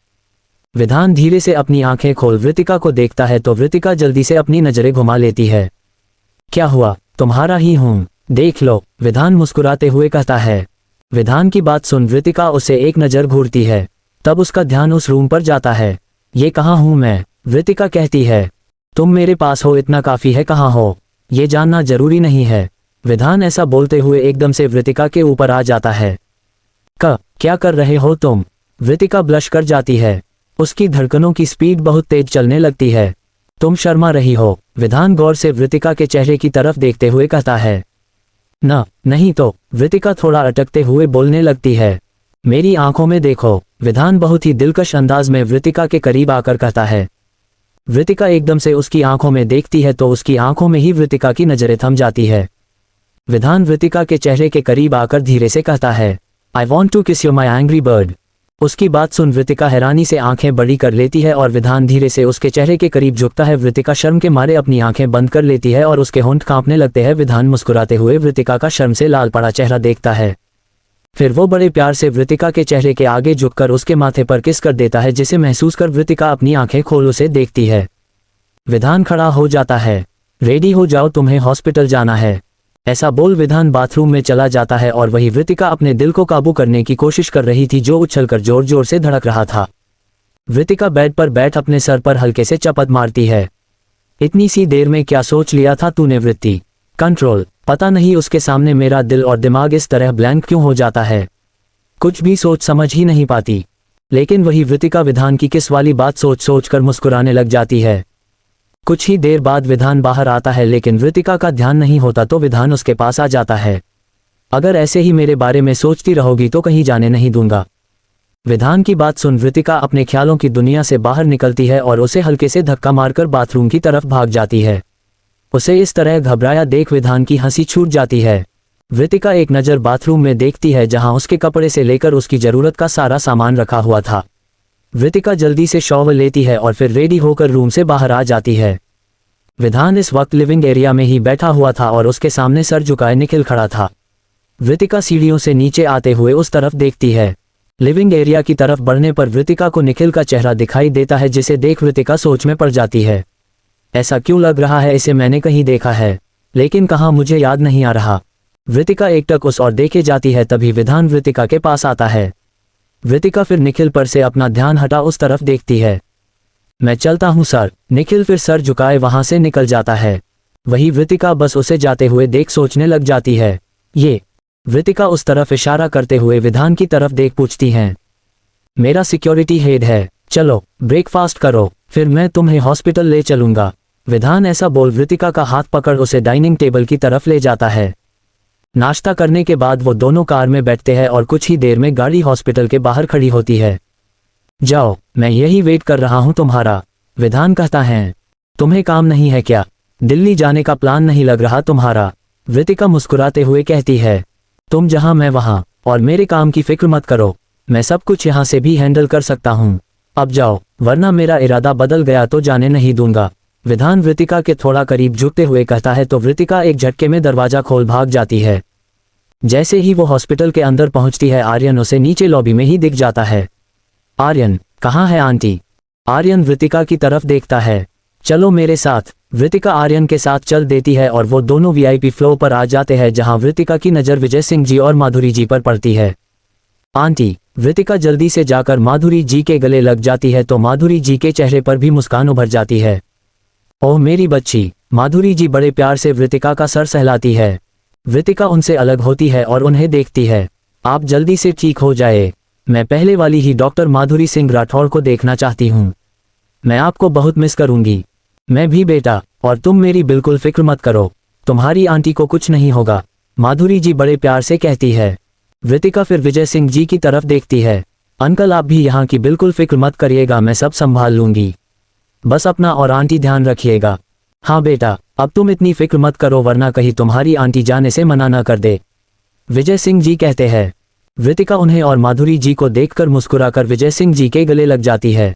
Speaker 2: विधान धीरे से अपनी आंखें खोल वृतिका को देखता है तो वृतिका जल्दी से अपनी नजरें घुमा लेती है। क्या हुआ? तुम्हारा ही हूँ, देख लो, विधान मुस्कुराते हुए कहता है। विधान की बात सुन वृतिका उसे एक नजर घूरती है। तब उसका ध्यान उस रूम पर जाता है। ये कहाँ हूँ मैं? वृतिका कहती है। तुम मेरे पास हो इतना काफी है, कहाँ हो ये जानना जरूरी नहीं है। विधान ऐसा बोलते हुए एकदम से वृतिका के ऊपर आ जाता है। क्या कर रहे हो तुम? वृतिका ब्लश कर जाती है। उसकी धड़कनों की स्पीड बहुत तेज चलने लगती है। तुम शर्मा रही हो, विधान गौर से वृतिका के चेहरे की तरफ देखते हुए कहता है। नहीं तो, वृतिका थोड़ा अटकते हुए बोलने लगती है। मेरी आंखों में देखो, विधान बहुत ही दिलकश अंदाज में वृतिका के करीब आकर कहता है। वृतिका एकदम से उसकी आंखों में देखती है तो उसकी आंखों में ही वृतिका की नजरें थम जाती है। विधान वृतिका के चेहरे के करीब आकर धीरे से कहता है, आई वॉन्ट टू किस यू माई एंग्री बर्ड। उसकी बात सुन वृतिका हैरानी से आंखें बड़ी कर लेती है और विधान धीरे से उसके चेहरे के करीब झुकता है। वृतिका शर्म के मारे अपनी आंखें बंद कर लेती है और उसके होंठ कांपने लगते हैं। विधान मुस्कुराते हुए वृतिका का शर्म से लाल पड़ा चेहरा देखता है। फिर वो बड़े प्यार से वृतिका के चेहरे के आगे झुककर उसके माथे पर किस कर देता है, जिसे महसूस कर वृतिका अपनी आंखें खोल उसे देखती है। विधान खड़ा हो जाता है। रेडी हो जाओ, तुम्हें हॉस्पिटल जाना है, ऐसा बोल विधान बाथरूम में चला जाता है और वही वृतिका अपने दिल को काबू करने की कोशिश कर रही थी, जो उछलकर जोर जोर से धड़क रहा था। वृतिका बेड पर बैठ अपने सर पर हल्के से चपत मारती है। इतनी सी देर में क्या सोच लिया था तूने वृत्ति? कंट्रोल, पता नहीं उसके सामने मेरा दिल और दिमाग इस तरह ब्लैंक क्यों हो जाता है, कुछ भी सोच समझ ही नहीं पाती। लेकिन वही वृतिका विधान की किस वाली बात सोच सोच कर मुस्कुराने लग जाती है। कुछ ही देर बाद विधान बाहर आता है, लेकिन वृतिका का ध्यान नहीं होता तो विधान उसके पास आ जाता है। अगर ऐसे ही मेरे बारे में सोचती रहोगी तो कहीं जाने नहीं दूंगा। विधान की बात सुन वृतिका अपने ख्यालों की दुनिया से बाहर निकलती है और उसे हल्के से धक्का मारकर बाथरूम की तरफ भाग जाती है। उसे इस तरह घबराया देख विधान की हंसी छूट जाती है। वृतिका एक नज़र बाथरूम में देखती है, जहां उसके कपड़े से लेकर उसकी जरूरत का सारा सामान रखा हुआ था। वृतिका जल्दी से शॉवर लेती है और फिर रेडी होकर रूम से बाहर आ जाती है। विधान इस वक्त लिविंग एरिया में ही बैठा हुआ था और उसके सामने सर झुकाए निखिल खड़ा था। वृतिका सीढ़ियों से नीचे आते हुए उस तरफ देखती है। लिविंग एरिया की तरफ बढ़ने पर वृतिका को निखिल का चेहरा दिखाई देता है, जिसे देख वृतिका सोच में पड़ जाती है। ऐसा क्यों लग रहा है, इसे मैंने कहीं देखा है, लेकिन कहाँ, मुझे याद नहीं आ रहा। वृतिका एकटक उस और देखे जाती है, तभी विधान वृतिका के पास आता है। वृतिका फिर निखिल पर से अपना ध्यान हटा उस तरफ देखती है। मैं चलता हूँ सर। निखिल फिर सर झुकाए वहां से निकल जाता है। वही वृतिका बस उसे जाते हुए देख सोचने लग जाती है। ये वृतिका उस तरफ इशारा करते हुए विधान की तरफ देख पूछती हैं, मेरा सिक्योरिटी हेड है, चलो ब्रेकफास्ट करो, फिर मैं तुम्हें हॉस्पिटल ले चलूंगा। विधान ऐसा बोल वृतिका का हाथ पकड़ उसे डाइनिंग टेबल की तरफ ले जाता है। नाश्ता करने के बाद वो दोनों कार में बैठते हैं और कुछ ही देर में गाड़ी हॉस्पिटल के बाहर खड़ी होती है। जाओ, मैं यही वेट कर रहा हूं तुम्हारा। विधान कहता है, तुम्हें काम नहीं है क्या? दिल्ली जाने का प्लान नहीं लग रहा तुम्हारा? वृतिका मुस्कुराते हुए कहती है, तुम जहां मैं वहां, और मेरे काम की फिक्र मत करो, मैं सब कुछ यहां से भी हैंडल कर सकता हूं। अब जाओ, वरना मेरा इरादा बदल गया तो जाने नहीं दूंगा। विधान वृतिका के थोड़ा करीब झुकते हुए कहता है तो वृतिका एक झटके में दरवाजा खोल भाग जाती है। जैसे ही वो हॉस्पिटल के अंदर पहुंचती है, आर्यन उसे नीचे लॉबी में ही दिख जाता है। आर्यन, कहाँ है आंटी? आर्यन वृतिका की तरफ देखता है। चलो मेरे साथ। वृतिका आर्यन के साथ चल देती है और वो दोनों वीआईपी फ्लोर पर आ जाते हैं, जहां वृतिका की नज़र विजय सिंह जी और माधुरी जी पर पड़ती है। आंटी। वृतिका जल्दी से जाकर माधुरी जी के गले लग जाती है तो माधुरी जी के चेहरे पर भी मुस्कान उभर जाती है। ओह मेरी बच्ची। माधुरी जी बड़े प्यार से वृतिका का सर सहलाती है। वृतिका उनसे अलग होती है और उन्हें देखती है। आप जल्दी से ठीक हो जाए, मैं पहले वाली ही डॉक्टर माधुरी सिंह राठौड़ को देखना चाहती हूँ। मैं आपको बहुत मिस करूंगी। मैं भी बेटा, और तुम मेरी बिल्कुल फिक्र मत करो, तुम्हारी आंटी को कुछ नहीं होगा, माधुरी जी बड़े प्यार से कहती है। वृतिका फिर विजय सिंह जी की तरफ देखती है। अंकल आप भी यहाँ की बिल्कुल फिक्र मत करिएगा, मैं सब संभाल लूंगी, बस अपना और आंटी ध्यान रखिएगा। हाँ बेटा, अब तुम इतनी फिक्र मत करो, वरना कहीं तुम्हारी आंटी जाने से मना ना कर दे, विजय सिंह जी कहते हैं। वृतिका उन्हें और माधुरी जी को देखकर मुस्कुराकर विजय सिंह जी के गले लग जाती है।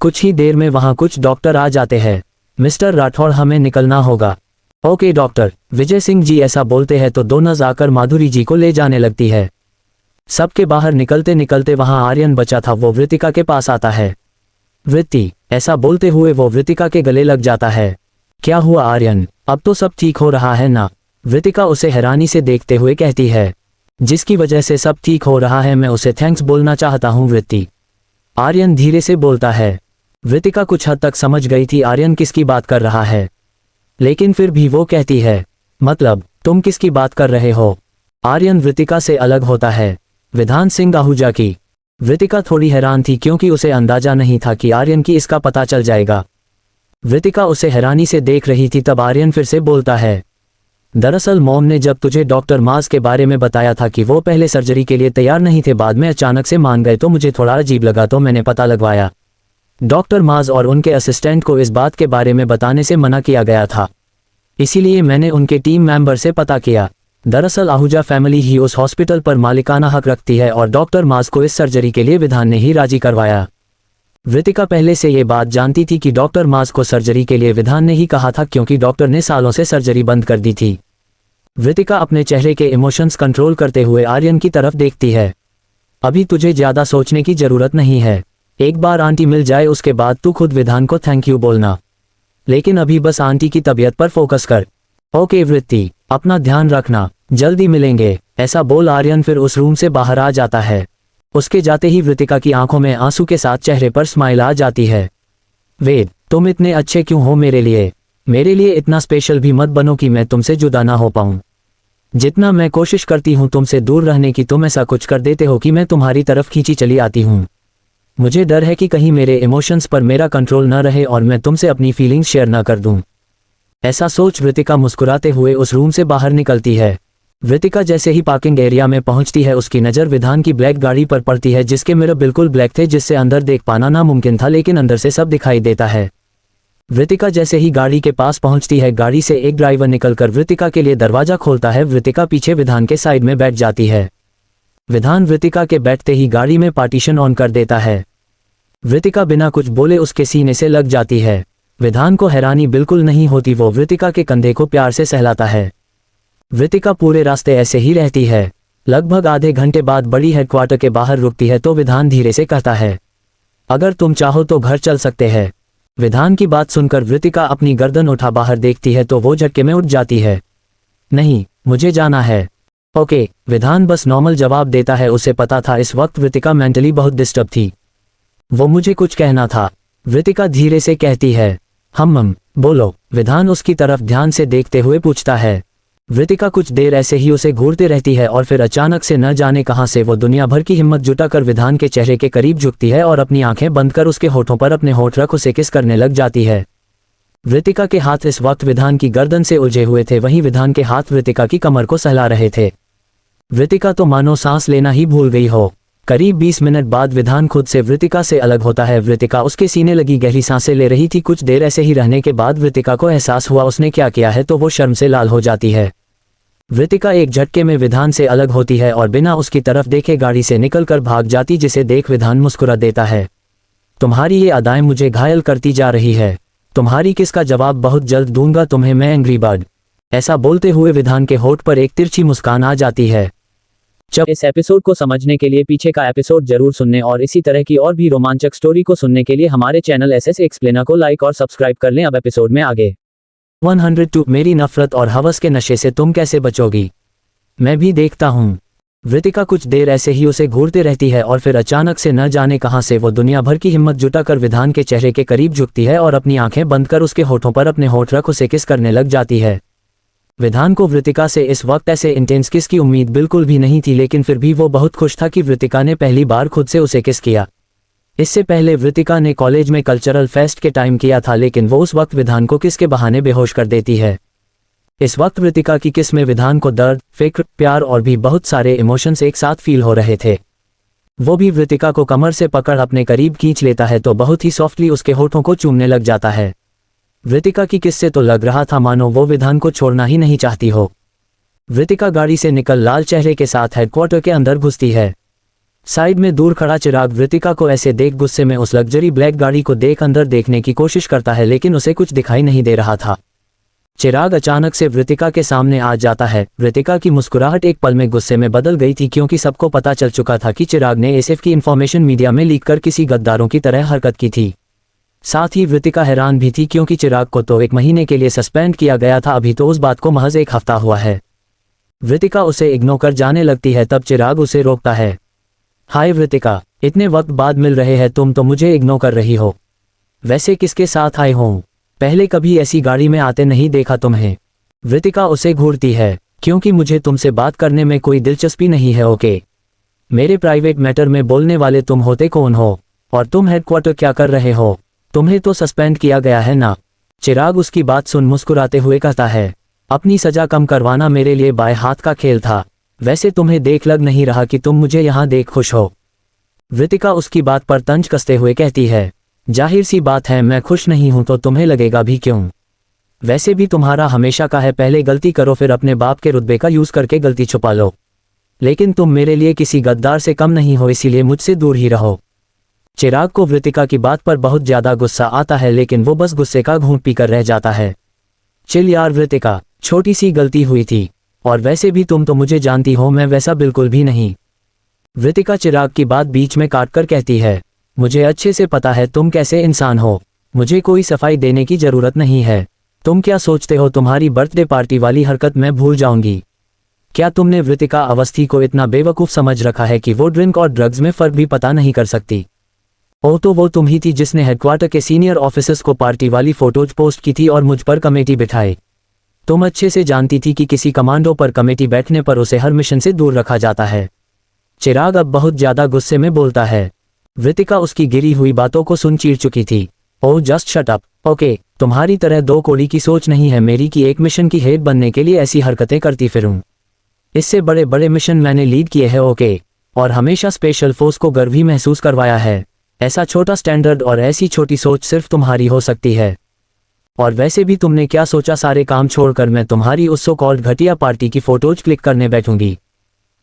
Speaker 2: कुछ ही देर में वहां कुछ डॉक्टर आ जाते हैं। मिस्टर राठौड़, हमें निकलना होगा। ओके डॉक्टर, विजय सिंह जी ऐसा बोलते हैं तो दोनों जाकर माधुरी जी को ले जाने लगती है। सबके बाहर निकलते निकलते वहां आर्यन बचा था, वो वृतिका के पास आता है। वृत्ति, ऐसा बोलते हुए वो वृतिका के गले लग जाता है। क्या हुआ आर्यन, अब तो सब ठीक हो रहा है ना? वृतिका उसे हैरानी से देखते हुए कहती है। जिसकी वजह से सब ठीक हो रहा है, मैं उसे थैंक्स बोलना चाहता हूँ वृत्ति, आर्यन धीरे से बोलता है। वृतिका कुछ हद तक समझ गई थी आर्यन किसकी बात कर रहा है, लेकिन फिर भी वो कहती है, मतलब तुम किसकी बात कर रहे हो? आर्यन वृतिका से अलग होता है, विधान सिंह आहूजा की। वृतिका थोड़ी हैरान थी क्योंकि उसे अंदाजा नहीं था कि आर्यन की इसका पता चल जाएगा। वृतिका उसे हैरानी से देख रही थी, तब आर्यन फिर से बोलता है, दरअसल मॉम ने जब तुझे डॉक्टर माज के बारे में बताया था कि वो पहले सर्जरी के लिए तैयार नहीं थे, बाद में अचानक से मान गए, तो मुझे थोड़ा अजीब लगा, तो मैंने पता लगवाया। डॉक्टर माज और उनके असिस्टेंट को इस बात के बारे में बताने से मना किया गया था, इसीलिए मैंने उनके टीम मेंबर से पता किया। दरअसल आहूजा फैमिली ही उस हॉस्पिटल पर मालिकाना हक रखती है और डॉक्टर माज को इस सर्जरी के लिए विधान ने ही राजी करवाया। वृतिका पहले से ये बात जानती थी कि डॉक्टर माज को सर्जरी के लिए विधान ने ही कहा था, क्योंकि डॉक्टर ने सालों से सर्जरी बंद कर दी थी। वृतिका अपने चेहरे के इमोशंस कंट्रोल करते हुए आर्यन की तरफ देखती है। अभी तुझे ज्यादा सोचने की जरूरत नहीं है, एक बार आंटी मिल जाए उसके बाद तू खुद विधान को थैंक यू बोलना, लेकिन अभी बस आंटी की तबीयत पर फोकस कर। ओके वृत्ति, अपना ध्यान रखना, जल्दी मिलेंगे। ऐसा बोल आर्यन फिर उस रूम से बाहर आ जाता है। उसके जाते ही वृतिका की आंखों में आंसू के साथ चेहरे पर स्माइल आ जाती है। वेद, तुम इतने अच्छे क्यों हो मेरे लिए इतना स्पेशल भी मत बनो कि मैं तुमसे जुदा ना हो पाऊं। जितना मैं कोशिश करती हूं तुमसे दूर रहने की, तुम ऐसा कुछ कर देते हो कि मैं तुम्हारी तरफ खींची चली आती हूं। मुझे डर है कि कहीं मेरे इमोशंस पर मेरा कंट्रोल न रहे और मैं तुमसे अपनी फीलिंग्स शेयर न कर दूं। ऐसा सोच वृतिका मुस्कुराते हुए उस रूम से बाहर निकलती है। वृतिका जैसे ही पार्किंग एरिया में पहुंचती है, उसकी नज़र विधान की ब्लैक गाड़ी पर पड़ती है, जिसके मिरर बिल्कुल ब्लैक थे, जिससे अंदर देख पाना नामुमकिन था, लेकिन अंदर से सब दिखाई देता है। वृतिका जैसे ही गाड़ी के पास पहुंचती है, गाड़ी से एक ड्राइवर निकलकर वृतिका के लिए दरवाजा खोलता है। वृतिका पीछे विधान के साइड में बैठ जाती है। विधान वृतिका के बैठते ही गाड़ी में पार्टीशन ऑन कर देता है। वृतिका बिना कुछ बोले उसके सीने से लग जाती है। विधान को हैरानी बिल्कुल नहीं होती, वो वृतिका के कंधे को प्यार से सहलाता है। वृतिका पूरे रास्ते ऐसे ही रहती है। लगभग आधे घंटे बाद बड़ी हेडक्वार्टर के बाहर रुकती है तो विधान धीरे से कहता है, अगर तुम चाहो तो घर चल सकते हैं। विधान की बात सुनकर वृतिका अपनी गर्दन उठा बाहर देखती है तो वो झटके में उठ जाती है। नहीं, मुझे जाना है। ओके, विधान बस नॉर्मल जवाब देता है। उसे पता था इस वक्त वृतिका मेंटली बहुत डिस्टर्ब थी। वो मुझे कुछ कहना था। वृतिका धीरे से कहती है, बोलो। विधान उसकी तरफ ध्यान से देखते हुए पूछता है। वृतिका कुछ देर ऐसे ही उसे घूरते रहती है और फिर अचानक से न जाने कहां से वो दुनिया भर की हिम्मत जुटाकर विधान के चेहरे के करीब झुकती है और अपनी आंखें बंद कर उसके होठों पर अपने होठ रख उसे किस करने लग जाती है। वृतिका के हाथ इस वक्त विधान की गर्दन से उलझे हुए थे, वहीं विधान के हाथ वृतिका की कमर को सहला रहे थे। वृतिका तो मानो सांस लेना ही भूल गई हो। करीब 20 मिनट बाद विधान खुद से वृतिका से अलग होता है। वृतिका उसके सीने लगी गहरी सांसें ले रही थी। कुछ देर ऐसे ही रहने के बाद वृतिका को एहसास हुआ उसने क्या किया है तो वो शर्म से लाल हो जाती है। वृतिका एक झटके में विधान से अलग होती है और बिना उसकी तरफ देखे गाड़ी से निकलकर भाग जाती, जिसे देख विधान मुस्कुरा देता है। तुम्हारी ये अदाएं मुझे घायल करती जा रही है। तुम्हारी किस का जवाब बहुत जल्द दूंगा तुम्हें मैं, एंग्री बर्ड। ऐसा बोलते हुए विधान के होठ पर एक तिरछी मुस्कान आ जाती है। जब इस एपिसोड को समझने के लिए पीछे का एपिसोड जरूर सुनने और इसी तरह की और भी रोमांचक स्टोरी को सुनने के लिए हमारे चैनल एसएस एक्सप्लेनर को लाइक और सब्सक्राइब कर लें। अब एपिसोड में आगे 102 मेरी नफरत और हवस के नशे से तुम कैसे बचोगी, मैं भी देखता हूँ। वृतिका कुछ देर ऐसे ही उसे घूरते रहती है और फिर अचानक से न जाने कहां से वो दुनिया भर की हिम्मत जुटाकर विधान के चेहरे के करीब झुकती है और अपनी आंखें बंद कर उसके होठों पर अपने होठ रख उसे किस करने लग जाती है। विधान को वृतिका से इस वक्त ऐसे इंटेंस किस की उम्मीद बिल्कुल भी नहीं थी, लेकिन फिर भी वो बहुत खुश था कि वृतिका ने पहली बार खुद से उसे किस किया। इससे पहले वृतिका ने कॉलेज में कल्चरल फेस्ट के टाइम किया था, लेकिन वो उस वक्त विधान को किस के बहाने बेहोश कर देती है। इस वक्त वृतिका की किस में विधान को दर्द, फिक्र, प्यार और भी बहुत सारे इमोशंस एक साथ फील हो रहे थे। वो भी वृतिका को कमर से पकड़ अपने करीब खींच लेता है तो बहुत ही सॉफ्टली उसके होठों को चूमने लग जाता है। वृतिका की किस से तो लग रहा था मानो वो विधान को छोड़ना ही नहीं चाहती हो। वृतिका गाड़ी से निकल लाल चेहरे के साथ हेडक्वार्टर के अंदर घुसती है। साइड में दूर खड़ा चिराग वृतिका को ऐसे देख गुस्से में उस लग्जरी ब्लैक गाड़ी को देख अंदर देखने की कोशिश करता है, लेकिन उसे कुछ दिखाई नहीं दे रहा था। चिराग अचानक से वृतिका के सामने आ जाता है। वृतिका की मुस्कुराहट एक पल में गुस्से में बदल गई थी, क्योंकि सबको पता चल चुका था कि चिराग ने एसएफ की इंफॉर्मेशन मीडिया में लीक कर किसी गद्दारों की तरह हरकत की थी। साथ ही वृतिका हैरान भी थी, क्योंकि चिराग को तो 1 महीने के लिए सस्पेंड किया गया था, अभी तो उस बात को महज 1 हफ्ता हुआ है। वृतिका उसे इग्नोर कर जाने लगती है, तब चिराग उसे रोकता है। हाय वृतिका, इतने वक्त बाद मिल रहे हैं, तुम तो मुझे इग्नोर कर रही हो। वैसे किसके साथ आए हो? पहले कभी ऐसी गाड़ी में आते नहीं देखा तुम्हें। वृतिका उसे घूरती है। क्योंकि मुझे तुमसे बात करने में कोई दिलचस्पी नहीं है। ओके, मेरे प्राइवेट मैटर में बोलने वाले तुम होते कौन हो? और तुम हेडक्वार्टर क्या कर रहे हो? तुम्हें तो सस्पेंड किया गया है ना? चिराग उसकी बात सुन मुस्कुराते हुए कहता है, अपनी सजा कम करवाना मेरे लिए बाएं हाथ का खेल था। वैसे तुम्हें देख लग नहीं रहा कि तुम मुझे यहाँ देख खुश हो। वृतिका उसकी बात पर तंज कसते हुए कहती है, जाहिर सी बात है मैं खुश नहीं हूं तो तुम्हें लगेगा भी क्यों? वैसे भी तुम्हारा हमेशा का है, पहले गलती करो फिर अपने बाप के रुतबे का यूज करके गलती छुपा लो। लेकिन तुम मेरे लिए किसी गद्दार से कम नहीं हो, इसीलिए मुझसे दूर ही रहो। चिराग को वृतिका की बात पर बहुत ज्यादा गुस्सा आता है, लेकिन वो बस गुस्से का घूंट पीकर रह जाता है। चिल यार वृतिका, छोटी सी गलती हुई थी, और वैसे भी तुम तो मुझे जानती हो, मैं वैसा बिल्कुल भी नहीं। वृतिका चिराग की बात बीच में काटकर कहती है, मुझे अच्छे से पता है तुम कैसे इंसान हो, मुझे कोई सफाई देने की जरूरत नहीं है। तुम क्या सोचते हो तुम्हारी बर्थडे पार्टी वाली हरकत मैं भूल जाऊंगी? क्या तुमने वृतिका अवस्थी को इतना बेवकूफ समझ रखा है कि वो ड्रिंक और ड्रग्स में फर्क भी पता नहीं कर सकती? ओ तो वो तुम ही थी जिसने हेडक्वार्टर के सीनियर ऑफिसर्स को पार्टी वाली फोटोज पोस्ट की थी और मुझ पर कमेटी बिठाई। तुम अच्छे से जानती थी कि किसी कमांडो पर कमेटी बैठने पर उसे हर मिशन से दूर रखा जाता है। चिराग अब बहुत ज्यादा गुस्से में बोलता है। वृतिका उसकी गिरी हुई बातों को सुन चीर चुकी थी। Oh just shut up. Okay, तुम्हारी तरह 2 कौड़ी की सोच नहीं है मेरी कि एक मिशन की हेड बनने के लिए ऐसी हरकतें करती फिरूं। इससे बड़े बड़े मिशन मैंने लीड किए हैं। ओके, और हमेशा स्पेशल फोर्स को गर्व ही महसूस करवाया है। ऐसा छोटा स्टैंडर्ड और ऐसी छोटी सोच सिर्फ तुम्हारी हो सकती है। और वैसे भी तुमने क्या सोचा, सारे काम छोड़कर मैं तुम्हारी उस सो कॉल्ड घटिया पार्टी की फोटोज क्लिक करने बैठूंगी?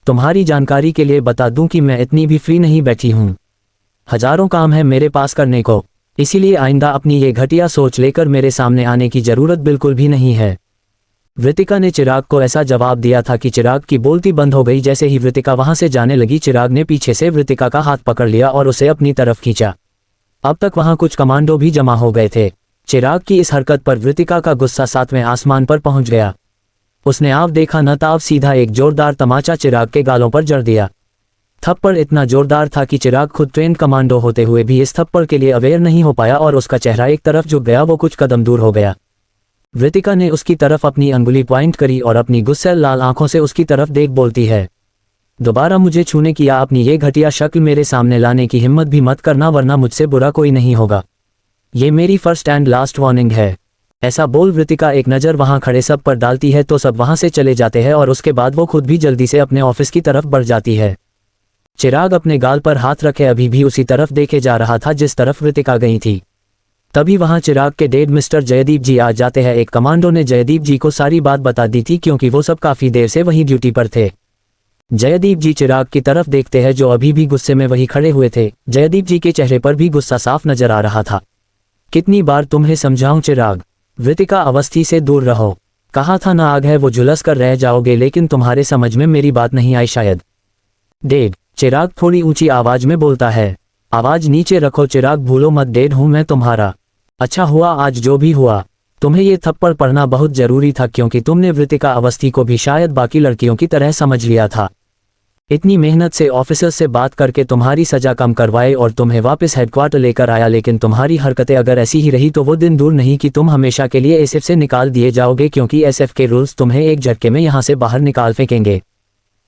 Speaker 2: तुम्हारी जानकारी के लिए बता दूं कि मैं इतनी भी फ्री नहीं बैठी हूं। हजारों काम है मेरे पास करने को, इसीलिए आइंदा अपनी ये घटिया सोच लेकर मेरे सामने आने की जरूरत बिल्कुल भी नहीं है। वृतिका ने चिराग को ऐसा जवाब दिया था कि चिराग की बोलती बंद हो गई। जैसे ही वृतिका वहां से जाने लगी, चिराग ने पीछे से वृतिका का हाथ पकड़ लिया और उसे अपनी तरफ खींचा। अब तक वहां कुछ कमांडो भी जमा हो गए थे। चिराग की इस हरकत पर वृतिका का गुस्सा 7वें आसमान पर पहुंच गया। उसने आव देखा न ताव सीधा एक जोरदार तमाचा चिराग के गालों पर जड़ दिया। थप्पड़ इतना जोरदार था कि चिराग खुद ट्रेंड कमांडो होते हुए भी इस थप्पड़ के लिए अवेयर नहीं हो पाया और उसका चेहरा एक तरफ झुक गया, वो कुछ कदम दूर हो गया। वृतिका ने उसकी तरफ अपनी अंगुली पॉइंट करी और अपनी गुस्सैल लाल आंखों से उसकी तरफ देख बोलती है, दोबारा मुझे छूने की या अपनी ये घटिया शक्ल मेरे सामने लाने की हिम्मत भी मत करना, वरना मुझसे बुरा कोई नहीं होगा। ये मेरी फर्स्ट एंड लास्ट वार्निंग है। ऐसा बोल वृतिका एक नज़र वहां खड़े सब पर डालती है तो सब वहां से चले जाते हैं और उसके बाद वो खुद भी जल्दी से अपने ऑफिस की तरफ बढ़ जाती है। चिराग अपने गाल पर हाथ रखे अभी भी उसी तरफ देखे जा रहा था जिस तरफ वृतिका गई थी। तभी वहां चिराग के डेड मिस्टर जयदीप जी आ जाते हैं। एक कमांडो ने जयदीप जी को सारी बात बता दी थी क्योंकि वो सब काफी देर से वहीं ड्यूटी पर थे। जयदीप जी चिराग की तरफ देखते हैं जो अभी भी गुस्से में वहीं खड़े हुए थे। जयदीप जी के चेहरे पर भी गुस्सा साफ नजर आ रहा था। कितनी बार तुम्हें समझाऊं चिराग, वृतिका अवस्थी से दूर रहो। कहा था ना आग है वो झुलस कर रह जाओगे, लेकिन तुम्हारे समझ में मेरी बात नहीं आई शायद। डेड, चिराग थोड़ी ऊंची आवाज में बोलता है। आवाज नीचे रखो चिराग, भूलो मत डेड हूं मैं तुम्हारा। अच्छा हुआ आज जो भी हुआ, तुम्हें ये थप्पड़ पढ़ना बहुत जरूरी था क्योंकि तुमने वृतिका अवस्थी को भी शायद बाकी लड़कियों की तरह समझ लिया था। इतनी मेहनत से ऑफिसर से बात करके तुम्हारी सजा कम करवाए और तुम्हें वापस हेडक्वार्टर लेकर आया, लेकिन तुम्हारी हरकतें अगर ऐसी ही रही तो वो दिन दूर नहीं कि तुम हमेशा के लिए एसएफ से निकाल दिए जाओगे, क्योंकि एसएफ के रूल्स तुम्हें एक झटके में यहाँ से बाहर निकाल फेंकेंगे।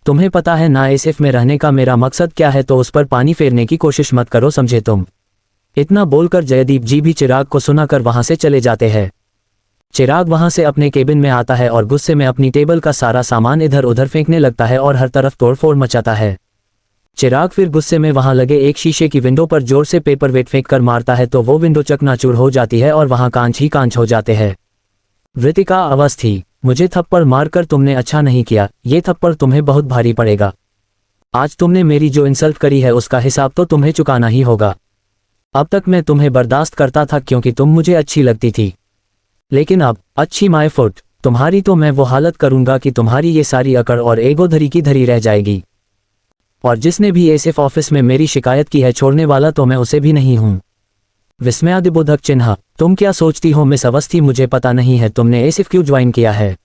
Speaker 2: तुम्हें पता है ना एसएफ में रहने का मेरा मकसद क्या है, तो उस पर पानी फेरने की कोशिश मत करो, समझे तुम। इतना बोलकर जयदीप जी भी चिराग को सुनाकर वहां से चले जाते हैं। चिराग वहां से अपने केबिन में आता है और गुस्से में अपनी टेबल का सारा सामान इधर उधर फेंकने लगता है और हर तरफ तोड़फोड़ मचाता है। चिराग फिर गुस्से में वहां लगे एक शीशे की विंडो पर जोर से पेपर वेट फेंक कर मारता है तो वो विंडो चकनाचूर हो जाती है और वहां कांच ही कांच हो जाते हैं। वृतिका अवस्थी, मुझे थप्पड़ मारकर तुमने अच्छा नहीं किया, ये थप्पड़ तुम्हें बहुत भारी पड़ेगा। आज तुमने मेरी जो इंसल्ट करी है उसका हिसाब तो तुम्हें चुकाना ही होगा। अब तक मैं तुम्हें बर्दाश्त करता था क्योंकि तुम मुझे अच्छी लगती थी, लेकिन अब अच्छी माय फुट तुम्हारी तो मैं वो हालत करूंगा कि तुम्हारी ये सारी अकड़ और एगो धरी की धरी रह जाएगी। और जिसने भी एसएफ ऑफिस में मेरी शिकायत की है छोड़ने वाला तो मैं उसे भी नहीं हूं। विस्मयादिबोधक चिन्ह, तुम क्या सोचती हो मिस अवस्थी, मुझे पता नहीं है तुमने एसएफ क्यों ज्वाइन किया है।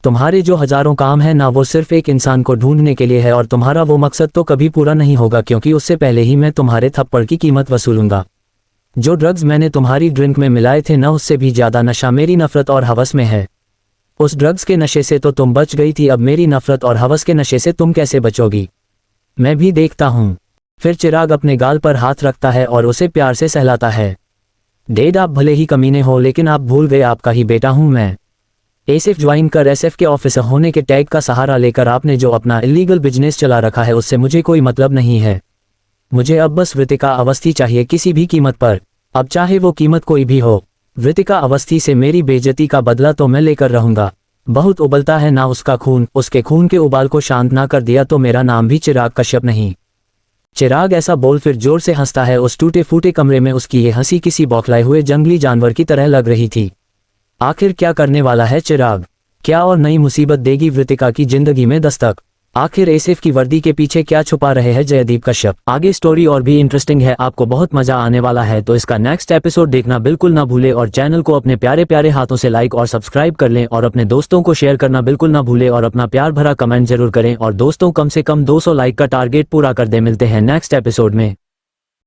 Speaker 2: तुम्हारे जो हजारों काम है ना वो सिर्फ एक इंसान को ढूंढने के लिए है और तुम्हारा वो मकसद तो कभी पूरा नहीं होगा क्योंकि उससे पहले ही मैं तुम्हारे थप्पड़ की कीमत वसूलूंगा। जो ड्रग्स मैंने तुम्हारी ड्रिंक में मिलाए थे ना उससे भी ज्यादा नशा मेरी नफरत और हवस में है। उस ड्रग्स के नशे से तो तुम बच गई थी, अब मेरी नफरत और हवस के नशे से तुम कैसे बचोगी, मैं भी देखता हूं। फिर चिराग अपने गाल पर हाथ रखता है और उसे प्यार से सहलाता है। डेड, आप भले ही कमीने हो लेकिन आप भूल गए आपका ही बेटा हूं मैं। एसएफ ज्वाइन कर एसएफ के ऑफिसर होने के टैग का सहारा लेकर आपने जो अपना इलीगल बिजनेस चला रखा है उससे मुझे कोई मतलब नहीं है। मुझे अब बस वृतिका अवस्थी चाहिए किसी भी कीमत पर, अब चाहे वो कीमत कोई भी हो। वृतिका अवस्थी से मेरी बेइज्जती का बदला तो मैं लेकर रहूंगा। बहुत उबलता है ना उसका खून, उसके खून के उबाल को शांत ना कर दिया तो मेरा नाम भी चिराग कश्यप नहीं। चिराग ऐसा बोल फिर जोर से हंसता है। उस टूटे फूटे कमरे में उसकी ये हंसी किसी बौखलाए हुए जंगली जानवर की तरह लग रही थी। आखिर क्या करने वाला है चिराग, क्या और नई मुसीबत देगी वृतिका की जिंदगी में दस्तक। आखिर एसएफ की वर्दी के पीछे क्या छुपा रहे हैं जयदीप कश्यप। आगे स्टोरी और भी इंटरेस्टिंग है, आपको बहुत मजा आने वाला है, तो इसका नेक्स्ट एपिसोड देखना बिल्कुल ना भूले और चैनल को अपने प्यारे प्यारे हाथों से लाइक और सब्सक्राइब कर लें और अपने दोस्तों को शेयर करना बिल्कुल ना भूले और अपना प्यार भरा कमेंट जरूर करें और दोस्तों कम से कम 200 लाइक का टारगेट पूरा कर दे। मिलते हैं नेक्स्ट एपिसोड में।